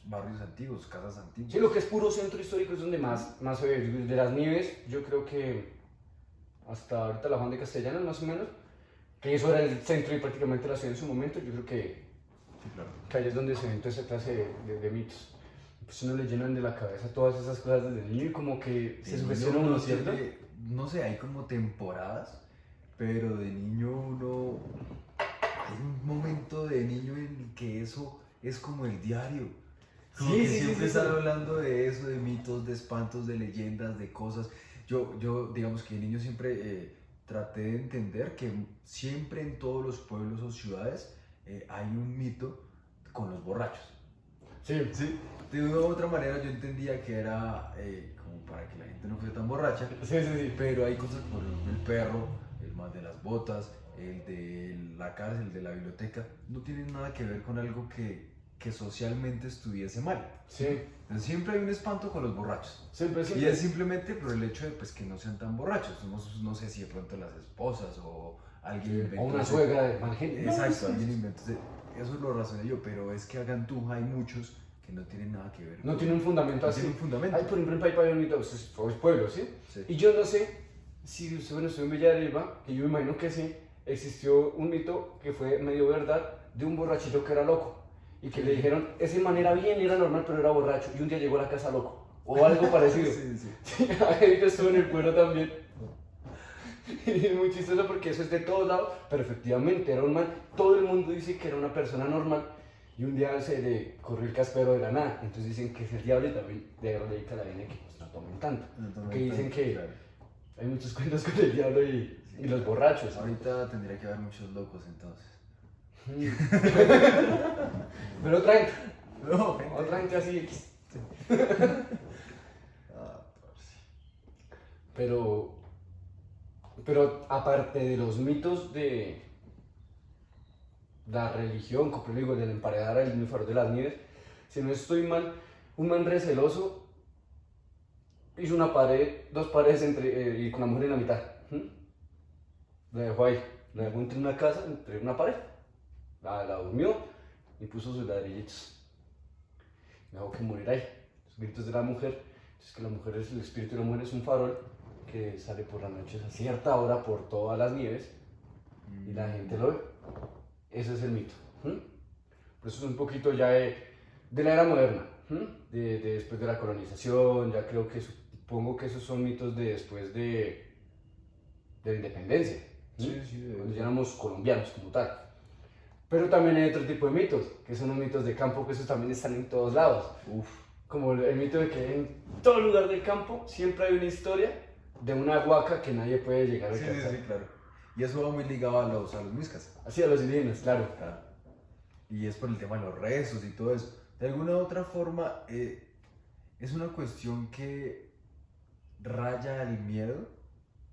Speaker 2: barrios antiguos, casas antiguas.
Speaker 1: Sí, lo que es puro centro histórico es donde más se ve. De las Nieves, yo creo que hasta ahorita la Juan de Castellanos, más o menos, que eso era el centro y prácticamente la ciudad en su momento, yo creo que
Speaker 2: Sí, claro.
Speaker 1: ahí es donde se ven toda esa clase de mitos. Pues uno le llenan de la cabeza todas esas cosas desde niño y como que se
Speaker 2: De
Speaker 1: sugestiona
Speaker 2: niño
Speaker 1: uno, ¿cierto?
Speaker 2: no sé, hay como temporadas, pero de niño uno... Hay un momento de niño en el que eso es como el diario. Como
Speaker 1: Sí,
Speaker 2: que
Speaker 1: sí, sí,
Speaker 2: siempre
Speaker 1: sí,
Speaker 2: están
Speaker 1: sí.
Speaker 2: hablando de eso, de mitos, de espantos, de leyendas, de cosas. Yo digamos que de niño siempre traté de entender que siempre en todos los pueblos o ciudades hay un mito con los borrachos.
Speaker 1: Sí,
Speaker 2: Sí, de una u otra manera yo entendía que era como para que la gente no fuera tan borracha,
Speaker 1: sí, sí, sí.
Speaker 2: pero hay cosas como el perro, el más de las botas, el de la cárcel, el de la biblioteca, no tienen nada que ver con algo que socialmente estuviese mal.
Speaker 1: Sí,
Speaker 2: Entonces, siempre hay un espanto con los borrachos.
Speaker 1: siempre,
Speaker 2: Y
Speaker 1: siempre.
Speaker 2: es simplemente por el hecho de pues, que no sean tan borrachos. No sé si de pronto las esposas o alguien inventó
Speaker 1: O una
Speaker 2: ese-
Speaker 1: suegra de mal genio.
Speaker 2: Exacto, alguien inventó. Eso lo razoné yo, pero es que acá en Tunja hay muchos que no tienen nada que ver.
Speaker 1: No tiene un fundamento
Speaker 2: No
Speaker 1: así.
Speaker 2: tiene un fundamento.
Speaker 1: Hay, por ejemplo, en Paipa hay un mito, es pueblo, ¿sí?
Speaker 2: Sí.
Speaker 1: Y yo no sé si usted, bueno, estuvo en Villarriba, que yo me imagino que sí, existió un mito que fue medio verdad de un borrachito que era loco. Y que le dijeron, ese man era bien, era normal, pero era borracho. Y un día llegó a la casa loco. O algo parecido.
Speaker 2: Sí, sí.
Speaker 1: Sí, ahí yo estuve en el pueblo también. Y es muy chistoso porque eso es de todos lados, pero efectivamente era un man. Todo el mundo dice que era una persona normal y un día se le corrió el caspero de la nada. Entonces dicen que es el diablo y también de ahí radica la línea que pues, no tomen tanto. Que dicen que
Speaker 2: Claro.
Speaker 1: hay muchos cuentos con el diablo y los borrachos.
Speaker 2: Ahorita tendría que haber muchos locos entonces.
Speaker 1: Pero
Speaker 2: No,
Speaker 1: otra gente así.
Speaker 2: Ah, parce.
Speaker 1: Pero aparte de los mitos de la religión, como digo, de la emparedar el Faro de las Nieves, si no estoy mal, un man receloso hizo una pared, dos paredes y con la mujer en la mitad. La dejó ahí, la dejó entre una casa, entre una pared, la durmió y puso sus ladrillitos. Dejó que muriera ahí. Los gritos de la mujer, es que la mujer es el espíritu de la mujer, es un farol que sale por las noches a cierta hora por todas las nieves y la gente lo ve. Ese es el mito. Por eso es un poquito ya de la era moderna, de después de la colonización, ya creo que supongo que esos son mitos de después de la independencia,
Speaker 2: Sí, sí,
Speaker 1: cuando ya éramos colombianos como tal. Pero también hay otro tipo de mitos, que son los mitos de campo, que esos también están en todos lados.
Speaker 2: Uf.
Speaker 1: Como el mito de que en todo lugar del campo siempre hay una historia de una huaca que nadie puede llegar a
Speaker 2: Sí, sí,
Speaker 1: alcanzar.
Speaker 2: sí, claro. Y eso va muy ligado a los miscas.
Speaker 1: Así a los indígenas, claro.
Speaker 2: Claro. Y es por el tema de los rezos y todo eso. De alguna u otra forma, es una cuestión que raya al miedo,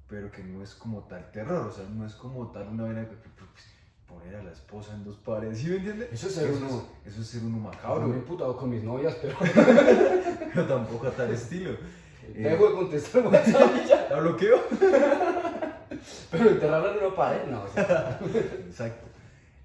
Speaker 2: pero que no es como tal terror, o sea, no es como tal una vaina que poner a la esposa en dos paredes, ¿sí me entiendes?
Speaker 1: Eso es ser uno.
Speaker 2: Eso es ser uno
Speaker 1: Ahora
Speaker 2: macabro,
Speaker 1: me he imputado con mis novias, pero
Speaker 2: pero tampoco a tal estilo.
Speaker 1: dejo de contestar WhatsApp y ya.
Speaker 2: ¿La bloqueo?
Speaker 1: Pero enterrarla en una pared, no. O sea,
Speaker 2: Exacto.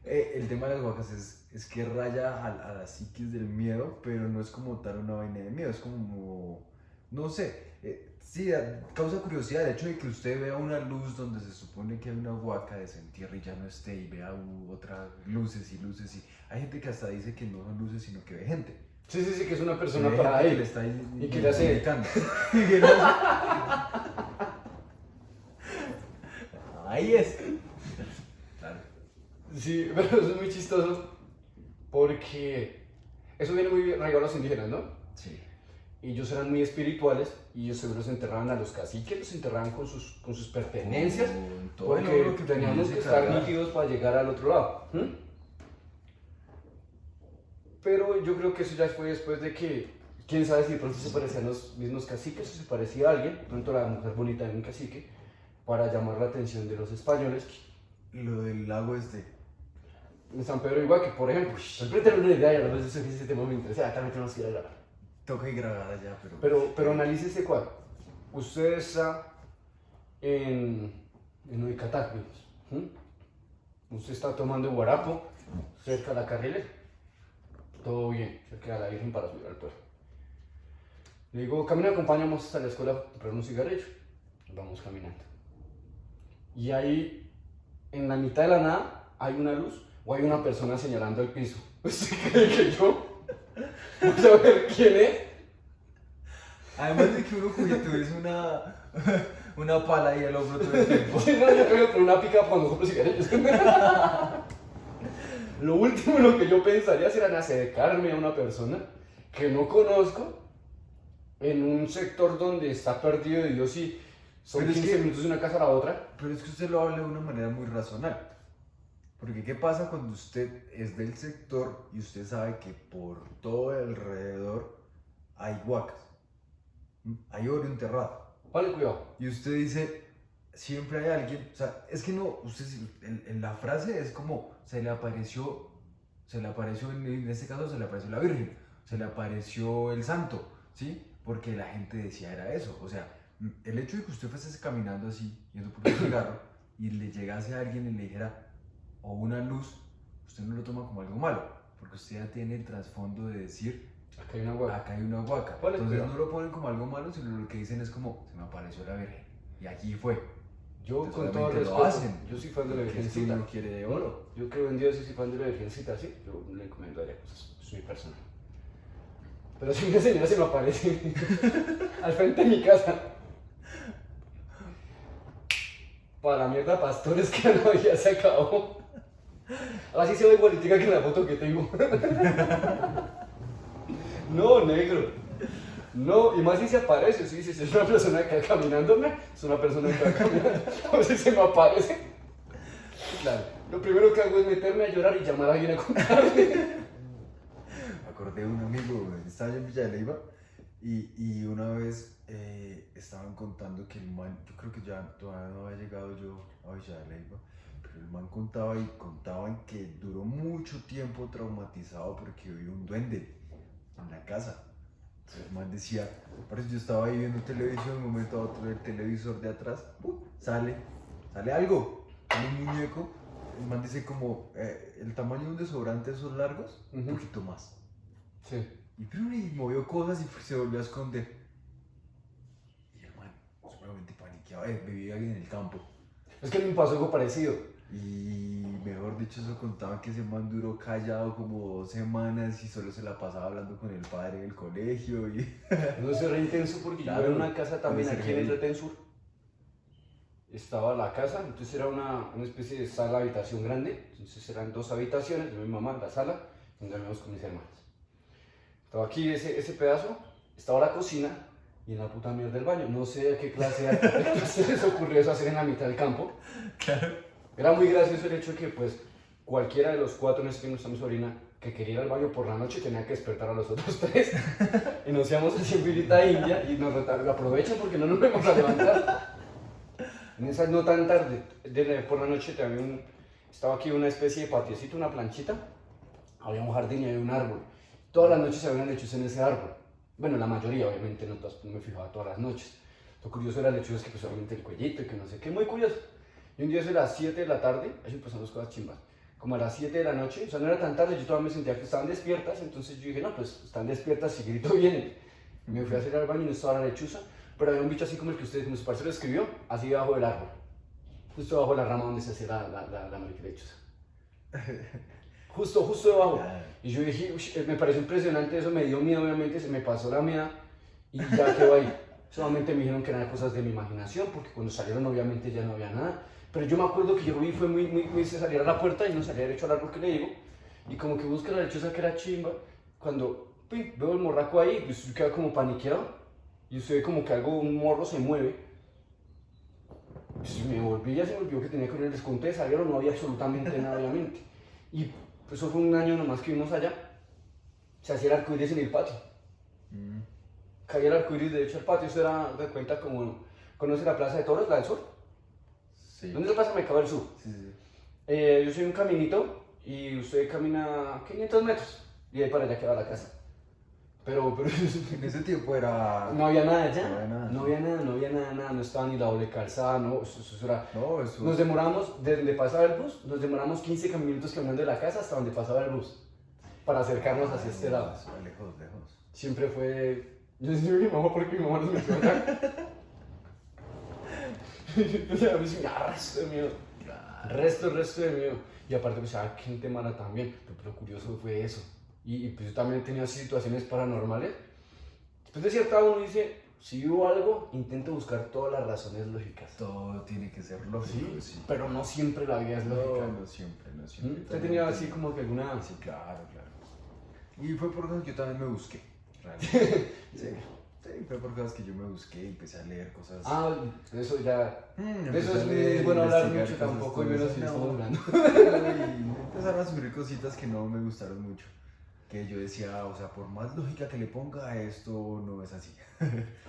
Speaker 2: El tema de las huacas es que raya a la psiquis del miedo, pero no es como tal una vaina de miedo, es como, no sé, sí, causa curiosidad el hecho de que usted vea una luz donde se supone que hay una huaca, desentierre y ya no esté, y vea otras luces y luces, y hay gente que hasta dice que no son luces, sino que ve gente.
Speaker 1: sí, sí, sí, que es una persona
Speaker 2: Ve
Speaker 1: para
Speaker 2: gente que
Speaker 1: él.
Speaker 2: le está
Speaker 1: Y que le hace-
Speaker 2: indicando. Y que le hace- Ahí es. Claro.
Speaker 1: Sí, pero eso es muy chistoso porque eso viene muy arraigado a los indígenas, ¿no?
Speaker 2: Sí.
Speaker 1: Y ellos eran muy espirituales y ellos seguro se enterraban a los caciques, los enterraban con sus pertenencias,
Speaker 2: Con todo el
Speaker 1: porque
Speaker 2: oro que
Speaker 1: teníamos
Speaker 2: pudiese
Speaker 1: que estar
Speaker 2: cargar.
Speaker 1: nítidos para llegar al otro lado. ¿Mm? Pero yo creo que eso ya fue después de que, quién sabe si de pronto se parecían los mismos caciques o se parecía a alguien, de pronto la mujer bonita de un cacique, para llamar la atención de los españoles.
Speaker 2: Lo del lago
Speaker 1: En San Pedro de Iguaque, por ejemplo, siempre tengo una idea y a veces ese tema me interesa, también tenemos que ir a grabar.
Speaker 2: toca y grabar allá,
Speaker 1: Pero analícese cuál. Usted está en Uicatac, digamos. ¿Mm? Usted está tomando guarapo cerca de la carrilera. Todo bien, cerca de la Virgen para subir al pueblo. Le digo, camina, acompañamos hasta la escuela a comprar un cigarrillo. Vamos caminando. Y ahí, en la mitad de la nada, hay una luz o hay una persona señalando el piso. ¿Usted cree que yo voy a ver quién es?
Speaker 2: Además de que uno tuviese una pala ahí al hombro todo el tiempo.
Speaker 1: Sí, no, yo creo que con una pica cuando compro cigarrillos. Lo último en lo que yo pensaría será en acercarme a una persona que no conozco en un sector donde está perdido de Dios y son
Speaker 2: Pero es
Speaker 1: 15
Speaker 2: que-
Speaker 1: minutos de una casa a la otra.
Speaker 2: Pero es que usted lo habla de una manera muy razonal. Porque ¿qué pasa cuando usted es del sector y usted sabe que por todo alrededor hay huacas? Hay oro enterrado.
Speaker 1: Vale, cuidado.
Speaker 2: Y usted dice, siempre hay alguien, o sea, es que no, usted en la frase es como, se le apareció, en este caso se le apareció la Virgen, se le apareció el santo, ¿sí? Porque la gente decía era eso, o sea, el hecho de que usted fuese caminando así, yendo por un cigarro, y le llegase a alguien y le dijera, o una luz, usted no lo toma como algo malo, porque usted ya tiene el trasfondo de decir,
Speaker 1: Acá hay una hueá.
Speaker 2: acá hay una huaca.
Speaker 1: Vale,
Speaker 2: Entonces
Speaker 1: cuidado.
Speaker 2: no lo ponen como algo malo, sino lo que dicen es como, se me apareció la Virgen. Y aquí fue.
Speaker 1: Yo
Speaker 2: Entonces,
Speaker 1: con todo
Speaker 2: obviamente
Speaker 1: respeto,
Speaker 2: lo hacen.
Speaker 1: yo soy fan de la
Speaker 2: Porque es que
Speaker 1: Virgencita.
Speaker 2: uno quiere de oro.
Speaker 1: Yo creo en Dios y soy fan de la Virgencita, sí. Yo le recomendaría cosas, es muy personal. Pero si una señora se me aparece al frente de mi casa. Para la mierda, pastores, que la Navidad se acabó. Así se ve igualitica que en la foto que tengo. No, negro. No, y más si se aparece, si dices, es una persona que va caminándome, es una persona que va caminando. O si se me aparece. Claro, lo primero que hago es meterme a llorar y llamar a alguien a contarme.
Speaker 2: Me acordé de un amigo, estaba yo en Villa de Leyva, y una vez estaban contando que el man, yo creo que ya todavía no había llegado yo a Villa de Leyva, pero el man contaban que duró mucho tiempo traumatizado porque vio un duende en la casa. Entonces el man decía, por eso yo estaba ahí viendo televisión, de un momento a otro el televisor de atrás, sale algo, sale un muñeco. El man dice como el tamaño de un desodorante esos largos, un
Speaker 1: Ujú.
Speaker 2: poquito más.
Speaker 1: Sí.
Speaker 2: Y movió cosas y se volvió a esconder. Y el man, supremamente paniqueado, vivía en el campo.
Speaker 1: Es que a mí me pasó algo parecido.
Speaker 2: Y mejor dicho, eso contaban que ese man duró callado como 2 semanas y solo se la pasaba hablando con el padre del colegio.
Speaker 1: No es re intenso porque
Speaker 2: Claro,
Speaker 1: yo era una casa también
Speaker 2: puede ser
Speaker 1: aquí en el
Speaker 2: heavy.
Speaker 1: Retén Sur. Estaba la casa, entonces era una especie de sala-habitación grande. Entonces eran 2 habitaciones, de mi mamá, la sala, donde dormíamos con mis hermanas. Estaba aquí ese pedazo, estaba la cocina y en la puta mierda del baño. No sé a qué clase de arquitectos se les ocurrió eso hacer en la mitad del campo.
Speaker 2: Claro.
Speaker 1: Era muy gracioso el hecho de que pues cualquiera de los 4 en ese que no está mi sobrina que quería ir al baño por la noche tenía que despertar a los otros tres. Y nos íbamos así en filita india y nos aprovechan porque no nos vamos a levantar. En esa no tan tarde, por la noche también estaba aquí una especie de patiecito, una planchita. Había un jardín y había un árbol. Todas las noches había una lechuza en ese árbol. Bueno, la mayoría, obviamente, no todas, me fijaba todas las noches. Lo curioso de las lechuzas es que pues obviamente el cuellito y que no sé qué, muy curioso. Y un día eso a las 7 de la tarde, ahí empezaron las cosas chimbas. Como a las 7 de la noche, o sea, no era tan tarde, yo todavía me sentía que estaban despiertas, entonces yo dije, no, pues están despiertas, si grito vienen. Me fui a hacer al baño y no estaba la lechuza, pero había un bicho así como el que usted, como su parcero escribió, así debajo del árbol, justo debajo de la rama donde se hacía la marica lechuza. Justo debajo. Y yo dije, me pareció impresionante eso, me dio miedo, obviamente, se me pasó la mía y ya quedó ahí. Solamente me dijeron que eran cosas de mi imaginación, porque cuando salieron obviamente ya no había nada. Pero yo me acuerdo que yo vi fue muy se saliera a la puerta y no salía derecho al árbol que le digo. Y como que busca la lechuza que era chimba. Cuando pim, veo el morraco ahí, pues yo quedo como paniqueado. Y usted ve como que algo, un morro se mueve. Pues me volví, ya se me olvidó que tenía que ir, les conté, salieron, no había absolutamente nada obviamente. Y pues eso fue un año nomás que vimos allá. Se hacía el arcoíris en el patio. Caía el arcoíris, de hecho el patio, eso era, de cuenta como, ¿conoce la Plaza de Toros, la del Sur?
Speaker 2: Sí.
Speaker 1: ¿Dónde es la Plaza Mercado del Sur?
Speaker 2: Sí, sí.
Speaker 1: Yo soy un caminito y usted camina 500 metros y de ahí para allá queda la casa. Pero
Speaker 2: En ese tiempo era...
Speaker 1: no había nada allá,
Speaker 2: No había nada.
Speaker 1: no había nada, no estaba ni la doble calzada, no, eso era...
Speaker 2: No, eso...
Speaker 1: Nos demoramos, desde donde pasaba el bus, nos demoramos 15 minutos caminando de la casa hasta donde pasaba el bus, para acercarnos hacia este lado.
Speaker 2: Lejos, lejos.
Speaker 1: Siempre fue... Yo decía mi mamá porque mi mamá nos metió acá. A mí sí me da resto de miedo. Resto de miedo. Y aparte, pues, gente mala también. Pero lo curioso fue eso. Y pues yo también he tenido así situaciones paranormales. Después de cierta edad uno dice, si vivo algo, intento buscar todas las razones lógicas.
Speaker 2: Todo tiene que ser lógico,
Speaker 1: Sí,
Speaker 2: sí.
Speaker 1: pero no siempre la vida es lógica.
Speaker 2: No siempre, no siempre.
Speaker 1: ¿Usted ha tenido así como que alguna...?
Speaker 2: Sí, claro. Y fue por eso que yo también me busqué, realmente. Sí, fue por cosas que yo me busqué y empecé a leer cosas.
Speaker 1: Eso ya... De eso
Speaker 2: Empecé a leer,
Speaker 1: es bueno hablar
Speaker 2: investigar
Speaker 1: mucho
Speaker 2: cosas,
Speaker 1: tampoco, y
Speaker 2: todo
Speaker 1: menos
Speaker 2: eso.
Speaker 1: si estamos hablando.
Speaker 2: Y empezaron a surgir cositas que no me gustaron mucho. Que yo decía, o sea, por más lógica que le ponga, esto no es así.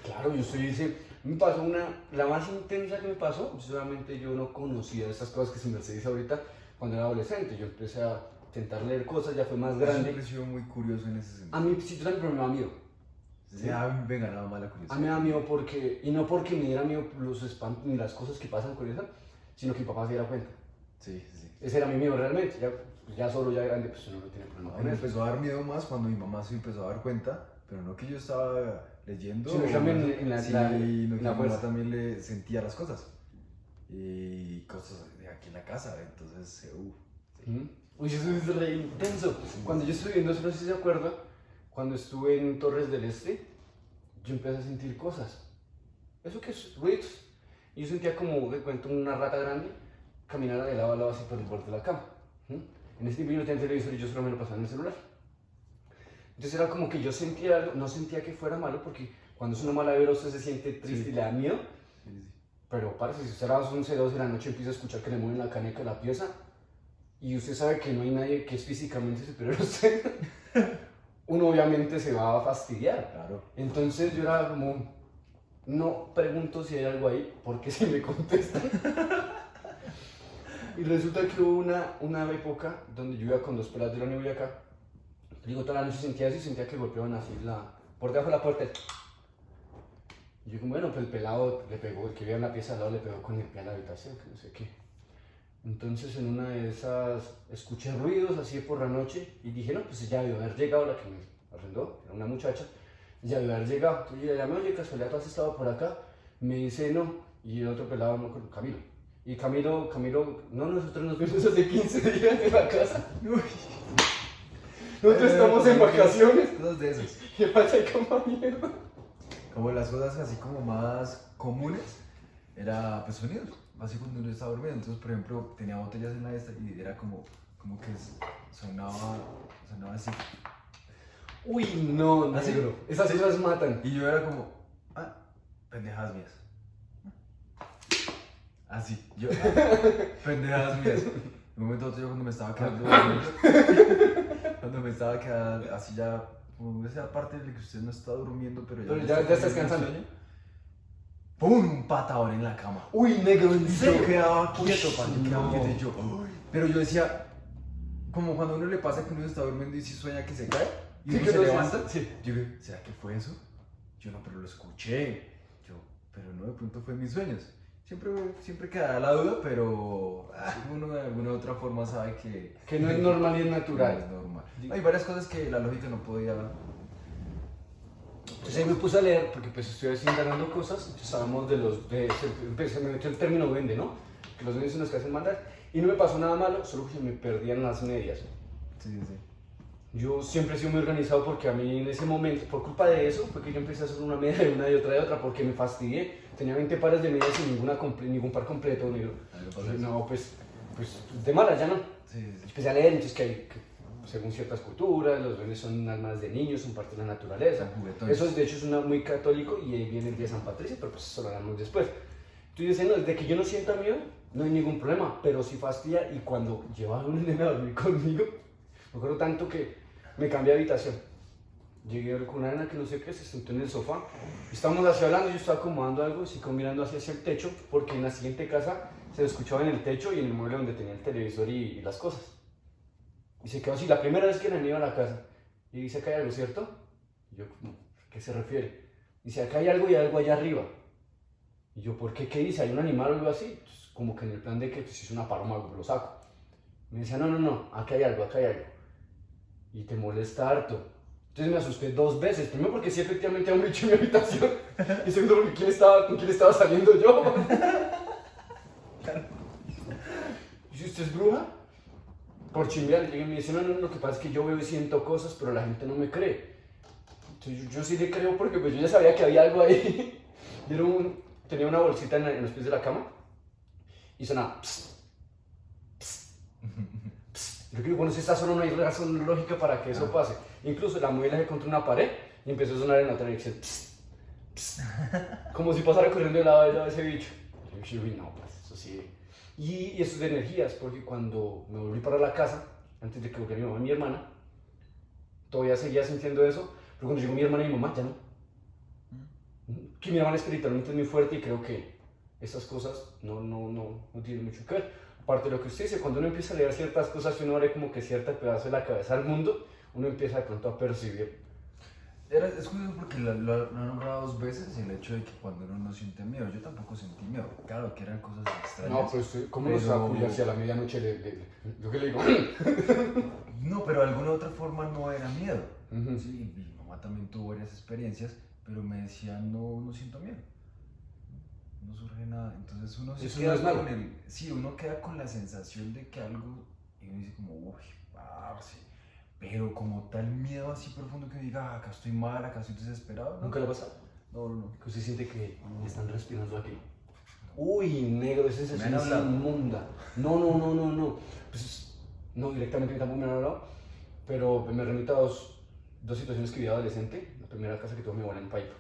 Speaker 1: Claro, yo estoy diciendo, me pasó la más intensa que me pasó, solamente yo no conocía esas cosas que se me dice ahorita cuando era adolescente. Yo empecé a intentar leer cosas, ya fue más grande.
Speaker 2: Siempre he sido muy curioso en ese sentido.
Speaker 1: A mí sí, yo también, pero me da miedo.
Speaker 2: Sí, a mí me ganaba más la curiosidad.
Speaker 1: A mí me da miedo porque, y no porque me diera miedo los espantos ni las cosas que pasan con eso, sino que mi papá se diera cuenta.
Speaker 2: Sí.
Speaker 1: Ese era mi miedo realmente, ya solo, ya grande, pues uno no tiene problema
Speaker 2: A
Speaker 1: con
Speaker 2: mí me
Speaker 1: eso.
Speaker 2: empezó a dar miedo más cuando mi mamá se empezó a dar cuenta, pero no que yo estaba leyendo.
Speaker 1: Sino que también en la
Speaker 2: no que
Speaker 1: en
Speaker 2: mi
Speaker 1: la
Speaker 2: mamá
Speaker 1: fuerza.
Speaker 2: también le sentía las cosas. Y cosas de aquí en la casa, entonces,
Speaker 1: ¿Mm? Uy, eso es re intenso. Cuando yo estuve viendo eso, no sé si se acuerda, cuando estuve en Torres del Este, yo empecé a sentir cosas. ¿Eso qué es? Ruidos. Y yo sentía como, de cuento, una rata grande caminar de lado a lado así por el borde de la cama. ¿Mm? En ese tiempo yo no tenía televisor y yo solo me lo pasaba en el celular. Entonces era como que yo sentía algo, no sentía que fuera malo, porque cuando es una mala vibra usted se siente triste y le da miedo.
Speaker 2: sí.
Speaker 1: Pero parece, si usted a las 11, 12 de la noche empieza a escuchar que le mueven la caneca de la pieza y usted sabe que no hay nadie que es físicamente superior a usted, uno obviamente se va a fastidiar.
Speaker 2: Claro.
Speaker 1: Entonces yo era como, no pregunto si hay algo ahí, porque si me contestan. Y resulta que hubo una época donde yo iba con dos peladas de la universidad acá. Digo, toda la noche sentía eso y sentía que golpeaban así por debajo de la puerta. Y yo como, bueno, pues el pelado le pegó, el que vivía en la pieza al lado le pegó con el pie a la habitación, que no sé qué. Entonces en una de esas escuché ruidos así por la noche y dije, no, pues ya debió haber llegado la que me arrendó, era una muchacha, ya debió haber llegado. Entonces yo le llamé, oye, casualidad, ¿tú has estado por acá? Me dice, no. Y el otro pelado, no, Camilo. Y Camilo, no, nosotros nos vimos hace 15 días en la casa. Nosotros estamos en vacaciones.
Speaker 2: Cosas de esas.
Speaker 1: Y vaya como mierda.
Speaker 2: Como las cosas así como más comunes, era pues sonidos, así cuando uno estaba durmiendo. Entonces, por ejemplo, tenía botellas en la esta y era como que sonaba así.
Speaker 1: Uy, no,
Speaker 2: ¿Así?
Speaker 1: negro. Esas cosas matan.
Speaker 2: Y yo era como, pendejadas mías. Así, yo, pendejadas mías. En un momento otro yo cuando me estaba quedando dormido, Cuando me estaba quedando así ya, como esa parte de que usted no está durmiendo, pero
Speaker 1: Pero
Speaker 2: le
Speaker 1: ya
Speaker 2: está
Speaker 1: estás
Speaker 2: cogiendo el
Speaker 1: cansando.
Speaker 2: sueño, ¡pum! Un patadón en la cama.
Speaker 1: Uy, negro, ¿en
Speaker 2: Y
Speaker 1: serio?
Speaker 2: yo quedaba quieto,
Speaker 1: Uy,
Speaker 2: parce, yo quedaba
Speaker 1: no.
Speaker 2: quieto y yo, "Uy". Pero yo decía, como cuando a uno le pasa que uno está durmiendo y si sueña que se cae y
Speaker 1: Sí,
Speaker 2: uno
Speaker 1: que
Speaker 2: se
Speaker 1: no
Speaker 2: levanta.
Speaker 1: sí.
Speaker 2: Yo dije, ¿será que fue eso? Yo no, pero lo escuché. Yo, pero no, de pronto fue en mis sueños. Siempre queda la duda, pero uno de alguna otra forma sabe que
Speaker 1: no es normal y es
Speaker 2: no
Speaker 1: natural.
Speaker 2: es normal. Hay varias cosas que la lógica no podía.
Speaker 1: Entonces ahí me puse a leer, porque pues estoy así indagando cosas, entonces sabemos me metió el término duende, ¿no? Que los duendes son los que hacen maldad, y no me pasó nada malo, solo que se me perdían las medias.
Speaker 2: Sí.
Speaker 1: Yo siempre he sido muy organizado porque a mí en ese momento, por culpa de eso, fue que yo empecé a hacer una media de una y otra, porque me fastidié. Tenía 20 pares de medias y ningún par completo, negro.
Speaker 2: A mí me pasa
Speaker 1: Dije,
Speaker 2: eso.
Speaker 1: no, pues de malas ya no.
Speaker 2: Sí.
Speaker 1: Empecé a leer, entonces según ciertas culturas, los duendes son almas de niños, son parte de la naturaleza.
Speaker 2: Son juguetones.
Speaker 1: Eso de hecho es muy católico y ahí viene el día de San Patricio, pero pues eso lo hablamos después. Estoy diciendo, desde que yo no sienta miedo, no hay ningún problema, pero sí fastidia y cuando llevaba un nene a dormir conmigo, me acuerdo tanto que me cambié de habitación. Llegué con una nena que no sé qué, se sentó en el sofá. Estábamos así hablando, yo estaba acomodando algo y se quedó mirando hacia el techo, porque en la siguiente casa se escuchaba en el techo y en el mueble donde tenía el televisor y las cosas. Y se quedó así, la primera vez que me iba a la casa. Y dice, acá hay algo, ¿cierto? Y yo, ¿a qué se refiere? Dice, acá hay algo y algo allá arriba. Y yo, ¿por qué? ¿Qué dice? ¿Hay un animal o algo así? Pues, como que en el plan de que si es una paloma lo saco. Me decía, no, acá hay algo, acá hay algo. Y te molesta harto. Entonces me asusté 2 veces. Primero porque sí, efectivamente había un bicho en mi habitación. Y segundo porque con quién estaba saliendo yo. ¿Y si usted es bruja? Por chimbear. Y me dice, no, lo que pasa es que yo veo y siento cosas, pero la gente no me cree. Entonces yo sí le creo porque pues, yo ya sabía que había algo ahí. Tenía una bolsita en los pies de la cama y sonaba pss, pss, pss. Yo creo que bueno, si esta zona no hay razón lógica para que eso pase. Incluso la muela se contra una pared y empezó a sonar en otra dirección. Pss, pss. Como si pasara corriendo de lado de ese bicho. Yo dije, no, pues eso sí. Y eso es de energías, porque cuando me volví para la casa, antes de que volviera mi mamá y mi hermana, todavía seguía sintiendo eso, pero cuando llegó mi hermana y mi mamá ya no. Que mi hermana espiritualmente es muy fuerte y creo que esas cosas no tienen mucho que ver. Aparte de lo que usted dice, cuando uno empieza a leer ciertas cosas y uno abre como que cierto pedazo de la cabeza al mundo, uno empieza de pronto a percibir.
Speaker 2: Es curioso porque lo he nombrado 2 veces el hecho de que cuando uno no siente miedo, yo tampoco sentí miedo, claro que eran cosas extrañas.
Speaker 1: No, pues ¿cómo lo saco? Y hacia la medianoche yo que le digo.
Speaker 2: No, pero de alguna otra forma no era miedo.
Speaker 1: Ujú.
Speaker 2: Sí, mi mamá también tuvo varias experiencias, pero me decía, no siento miedo. No surge nada. Entonces uno se
Speaker 1: Eso
Speaker 2: queda
Speaker 1: no es malo.
Speaker 2: con sí, uno queda con la sensación de que algo, y uno dice como, uy, parce. Pero como tal miedo así profundo que diga, acá estoy mal, acá estoy desesperado. ¿No?
Speaker 1: ¿Nunca le ha pasado?
Speaker 2: No.
Speaker 1: Que usted siente que están respirando aquí. Uy, negro, esa sensación es inmunda. No. Pues, no, directamente tampoco me han hablado, pero me remito a dos situaciones que viví adolescente. La primera casa que tuvo mi abuela en Paipa.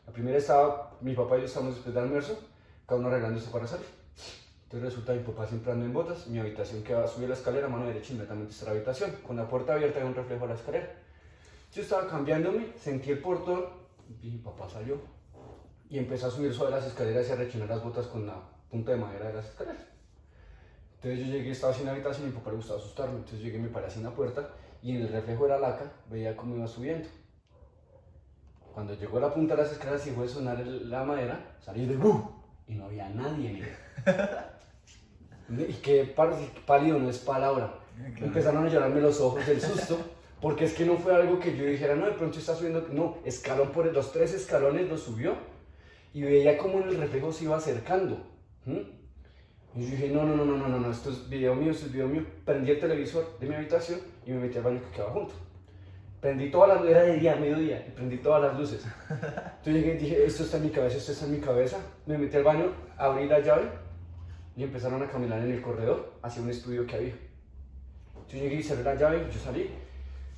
Speaker 1: La primera estaba, mi papá y yo estábamos después del almuerzo, cada uno arreglándose para salir. Entonces resulta mi papá siempre anda en botas, mi habitación que va a subir la escalera, a mano derecha inmediatamente está la habitación, con la puerta abierta y un reflejo a la escalera. Yo estaba cambiándome, sentí el portón y mi papá salió y empezó a subir sobre las escaleras y a rechinar las botas con la punta de madera de las escaleras. Entonces yo llegué, estaba así en la habitación y mi papá le gustaba asustarme, entonces llegué, me paré así en la puerta y en el reflejo de la laca veía cómo iba subiendo. Cuando llegó a la punta de las escaleras y dejó de sonar la madera, salí de ¡bum! Y no había nadie. Y qué pálido, no es palabra. Claro. Empezaron a llorarme los ojos del susto, porque es que no fue algo que yo dijera, no, de pronto está subiendo, no, escalón por los 3 escalones lo subió y veía como en el reflejo se iba acercando. Y yo dije, no, esto es video mío. Prendí el televisor de mi habitación y me metí al baño que quedaba junto. Prendí todas las luces, era de día, mediodía, y prendí todas las luces. Entonces llegué y dije, esto está en mi cabeza. Me metí al baño, abrí la llave y empezaron a caminar en el corredor hacia un estudio que había. Yo llegué y cerré la llave, yo salí.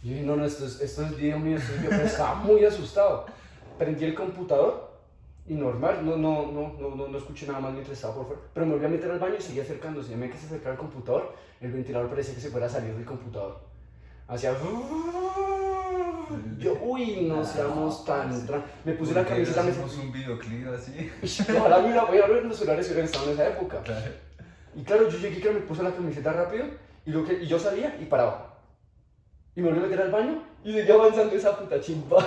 Speaker 1: Y dije, no, esto es video mío, pero estaba muy asustado. Prendí el computador y normal, no escuché nada más mientras estaba por fuera. Pero me volví a meter al baño y seguía acercándose. Y a mí que se acercara al computador, el ventilador parecía que se fuera a salir del computador. hacía... Yo, uy, no seamos tan... Me puse la camiseta...
Speaker 2: Hacemos un videoclip así.
Speaker 1: Ojalá me voy a ver los celulares hubieran estado en esa época.
Speaker 2: Claro.
Speaker 1: Y claro, yo llegué, claro, me puse la camiseta rápido y yo salía y paraba. Y me volví a meter al baño y seguía avanzando esa puta chimba.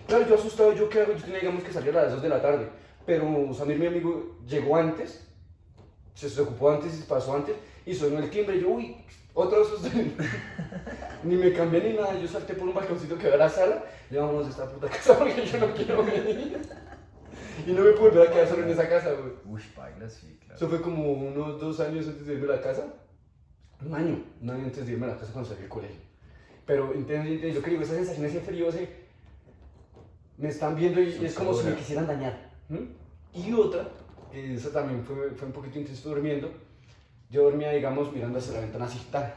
Speaker 1: Claro, yo asustado, ¿yo qué hago? Yo tenía, digamos, que salir a las 2 de la tarde. Pero Samir, mi amigo, llegó antes, se ocupó antes y pasó antes, y sonó el timbre, y yo, uy, otro susto. Ni me cambié ni nada, yo salté por un balconcito que había a la sala, y vámonos a esta puta casa porque yo no quiero venir. Y no me puedo volver a quedar solo en esa casa, güey.
Speaker 2: Uy, baila, sí, claro.
Speaker 1: Eso fue como unos 2 años antes de irme a la casa. Un año antes de irme a la casa cuando salí del colegio. Pero entiendo, yo creo que esa sensación, ese frío, me están viendo y es como si me quisieran dañar. Y otra, que esa también fue un poquito intenso durmiendo. Yo dormía, digamos, mirando hacia la ventana así, tan.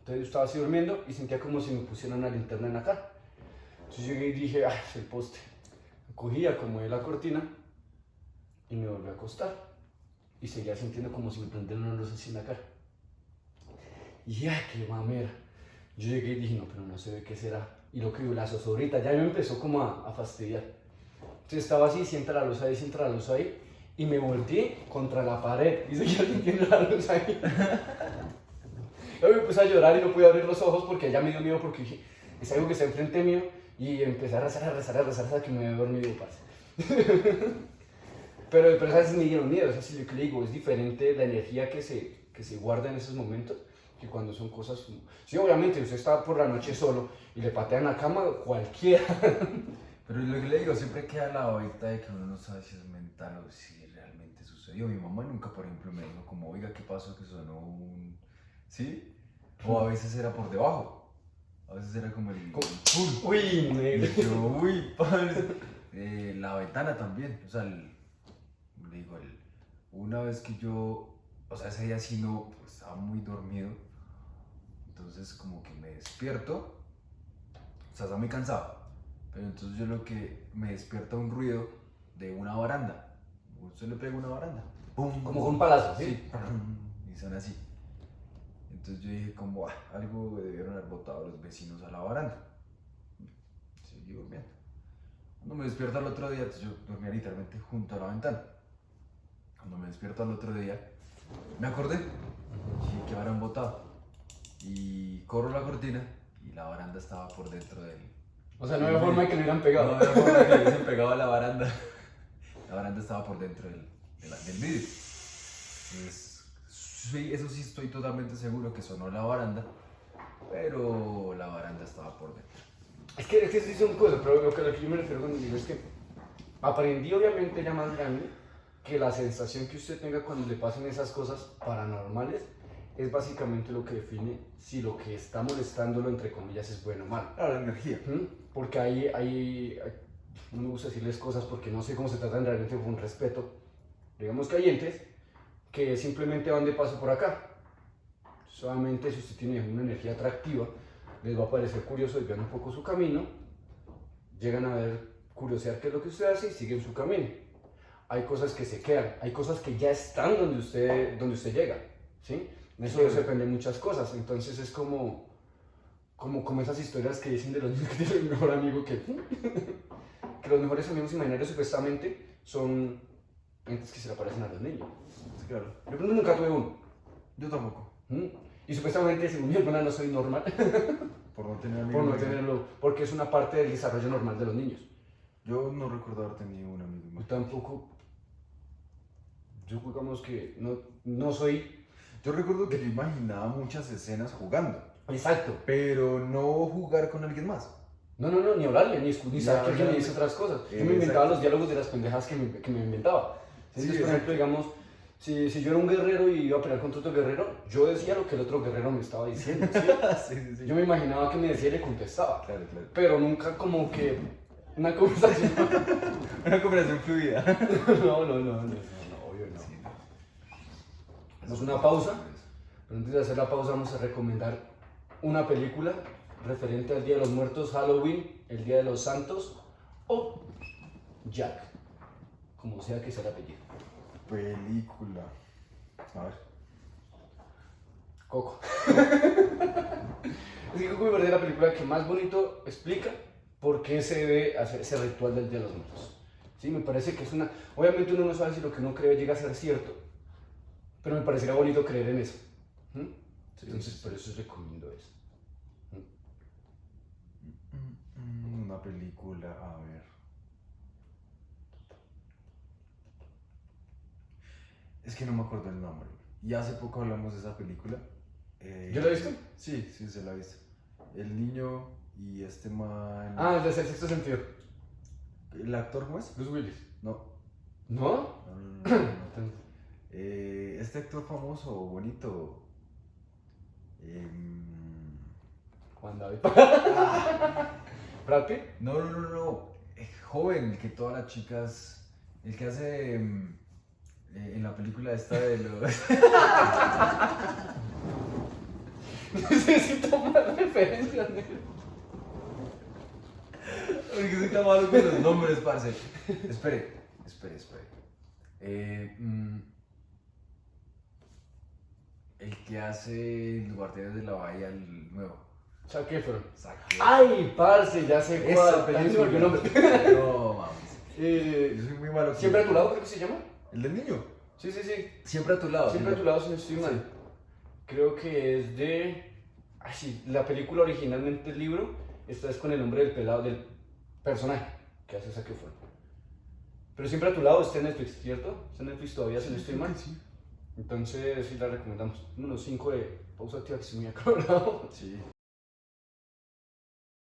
Speaker 1: Entonces yo estaba así durmiendo y sentía como si me pusieran una linterna en la cara. Entonces yo dije, ah, es el poste. Cogí, acomodé la cortina y me volví a acostar. Y seguía sintiendo como si me prendieran una luz así en la cara. Y ya, qué mamera. Yo llegué y dije, no, pero no se ve qué será. Y lo que vio la zozobra ya me empezó como a fastidiar. Entonces estaba así, sienta la luz ahí. Y me volteé contra la pared y seguía sintiendo la luz ahí. Yo me puse a llorar y no pude abrir los ojos porque ya me dio miedo porque dije, es algo que está enfrente mío. Y empecé a rezar hasta que me había dormido, parce. Pero esas sí me dieron miedo, esas sí lo que le digo, es diferente la energía que se guarda en esos momentos que cuando son cosas como... Sí, obviamente, usted está por la noche solo y le patean la cama, cualquiera.
Speaker 2: Pero lo que le digo, siempre queda la ahorita de que uno no sabe si es mental o si realmente sucedió. Mi mamá nunca, por ejemplo, me dijo como, oiga, ¿qué pasó? Que sonó un... ¿Sí? O a veces era por debajo. A veces era como el... ¡Pum!
Speaker 1: Uy, negro.
Speaker 2: Y yo, uy, padre. La ventana también. O sea, le digo, una vez que yo... O sea, ese día sí no... Pues, estaba muy dormido. Entonces como que me despierto. O sea, estaba muy cansado. Pero entonces yo lo que me despierta un ruido de una baranda. Usted le pega una baranda. ¡Pum!
Speaker 1: Como con un palazo, ¿sí?
Speaker 2: Sí. Y son así. Entonces yo dije como, algo debieron haber botado los vecinos a la baranda. Seguí durmiendo. Cuando me despierto al otro día, entonces yo dormía literalmente junto a la ventana. Cuando me despierto al otro día, me acordé que habrán botado. Y corro la cortina y la baranda estaba por dentro del...
Speaker 1: O sea, no había forma de que lo hubieran pegado.
Speaker 2: No había forma de que hubiesen pegado a la baranda. La baranda estaba por dentro del vidrio. Entonces, sí, eso sí estoy totalmente seguro que sonó la baranda, pero la baranda estaba por dentro.
Speaker 1: Es que sí son cosas, pero lo que yo me refiero cuando digo es que aprendí obviamente ya más grande que la sensación que usted tenga cuando le pasen esas cosas paranormales es básicamente lo que define si lo que está molestándolo, entre comillas, es bueno o malo.
Speaker 2: Claro, la energía.
Speaker 1: Porque no me gusta decirles cosas porque no sé cómo se tratan realmente con respeto. Digamos que hay entes que simplemente van de paso por acá. Solamente si usted tiene una energía atractiva, les va a parecer curioso y vean un poco su camino, llegan a ver, curiosear qué es lo que usted hace y siguen su camino. Hay cosas que se quedan, hay cosas que ya están donde usted llega, ¿sí? Eso depende de muchas cosas, entonces es como esas historias que dicen de los niños que tienen el mejor amigo que los mejores amigos imaginarios supuestamente son entes que se le aparecen a los niños.
Speaker 2: Sí, claro.
Speaker 1: Yo nunca tuve uno.
Speaker 2: Yo tampoco.
Speaker 1: Y supuestamente, según mi hermana, no soy normal.
Speaker 2: Por no tener
Speaker 1: Por no tenerlo, porque es una parte del desarrollo normal de los niños.
Speaker 2: Yo no recuerdo haber tenido un amigo.
Speaker 1: Yo tampoco. Yo digamos que no soy...
Speaker 2: Yo recuerdo que yo imaginaba muchas escenas jugando.
Speaker 1: Exacto.
Speaker 2: Pero no jugar con alguien más.
Speaker 1: No, ni hablarle, ni saber que me dice otras cosas. Yo me inventaba los diálogos de las pendejas que me inventaba. Entonces, por ejemplo, digamos, si yo era un guerrero y iba a pelear contra otro guerrero, yo decía lo que el otro guerrero me estaba diciendo. ¿Sí?
Speaker 2: Sí.
Speaker 1: Yo me imaginaba que me decía y le contestaba.
Speaker 2: Claro.
Speaker 1: Pero nunca como que una conversación.
Speaker 2: Una conversación fluida.
Speaker 1: No, obvio no.
Speaker 2: Sí,
Speaker 1: Hacemos una pausa, pero antes de hacer la pausa vamos a recomendar una película referente al Día de los Muertos, Halloween, el Día de los Santos o Jack, como sea que sea el apellido.
Speaker 2: Película. A ver.
Speaker 1: Coco. Es que Coco me parece la película que más bonito explica por qué se debe hacer ese ritual del Día de los Muertos. Sí, me parece que es una... Obviamente uno no sabe si lo que uno cree llega a ser cierto, pero me parecería bonito creer en eso. ¿Mm?
Speaker 2: Sí,
Speaker 1: Entonces
Speaker 2: sí,
Speaker 1: por eso recomiendo eso.
Speaker 2: Una película, a ver. Es que no me acuerdo el nombre. Y hace poco hablamos de esa película.
Speaker 1: ¿Yo la he visto?
Speaker 2: Sí, sí, se la ha visto. El niño y este man.
Speaker 1: Ah, el sexto sentido.
Speaker 2: ¿El actor cómo es?
Speaker 1: Bruce Willis.
Speaker 2: No.
Speaker 1: ¿No?
Speaker 2: No. Este actor famoso, bonito.
Speaker 1: Juan David.
Speaker 2: Ah,
Speaker 1: ¿Brad Pitt?
Speaker 2: no. Joven, el que todas las chicas. El que hace. En la película esta de los.
Speaker 1: Necesito más referencias, negro.
Speaker 2: Porque soy tan malo con los nombres, parce. Espere. El que hace el Guardianes de la Bahía, el nuevo.
Speaker 1: Zac Efron.
Speaker 2: Saque.
Speaker 1: ¡Ay, parce! Ya sé
Speaker 2: Esa
Speaker 1: cuál.
Speaker 2: película.
Speaker 1: El nombre.
Speaker 2: No, mames. Yo soy muy malo.
Speaker 1: Siempre a tu lado, creo que se llama.
Speaker 2: ¿El del niño?
Speaker 1: Sí, sí, sí.
Speaker 2: Siempre a tu lado.
Speaker 1: Siempre a tu lado, si no estoy mal.
Speaker 2: Sí.
Speaker 1: Creo que es de... Ay, sí, la película originalmente el libro, esta es con el nombre del pelado, del personaje que hace Zac Efron. Pero siempre a tu lado está en Netflix, ¿cierto? Está en Netflix todavía, si no estoy mal.
Speaker 2: Sí.
Speaker 1: Entonces sí la recomendamos. Unos 5 de pausa activa que estoy muy acabado.
Speaker 2: Sí.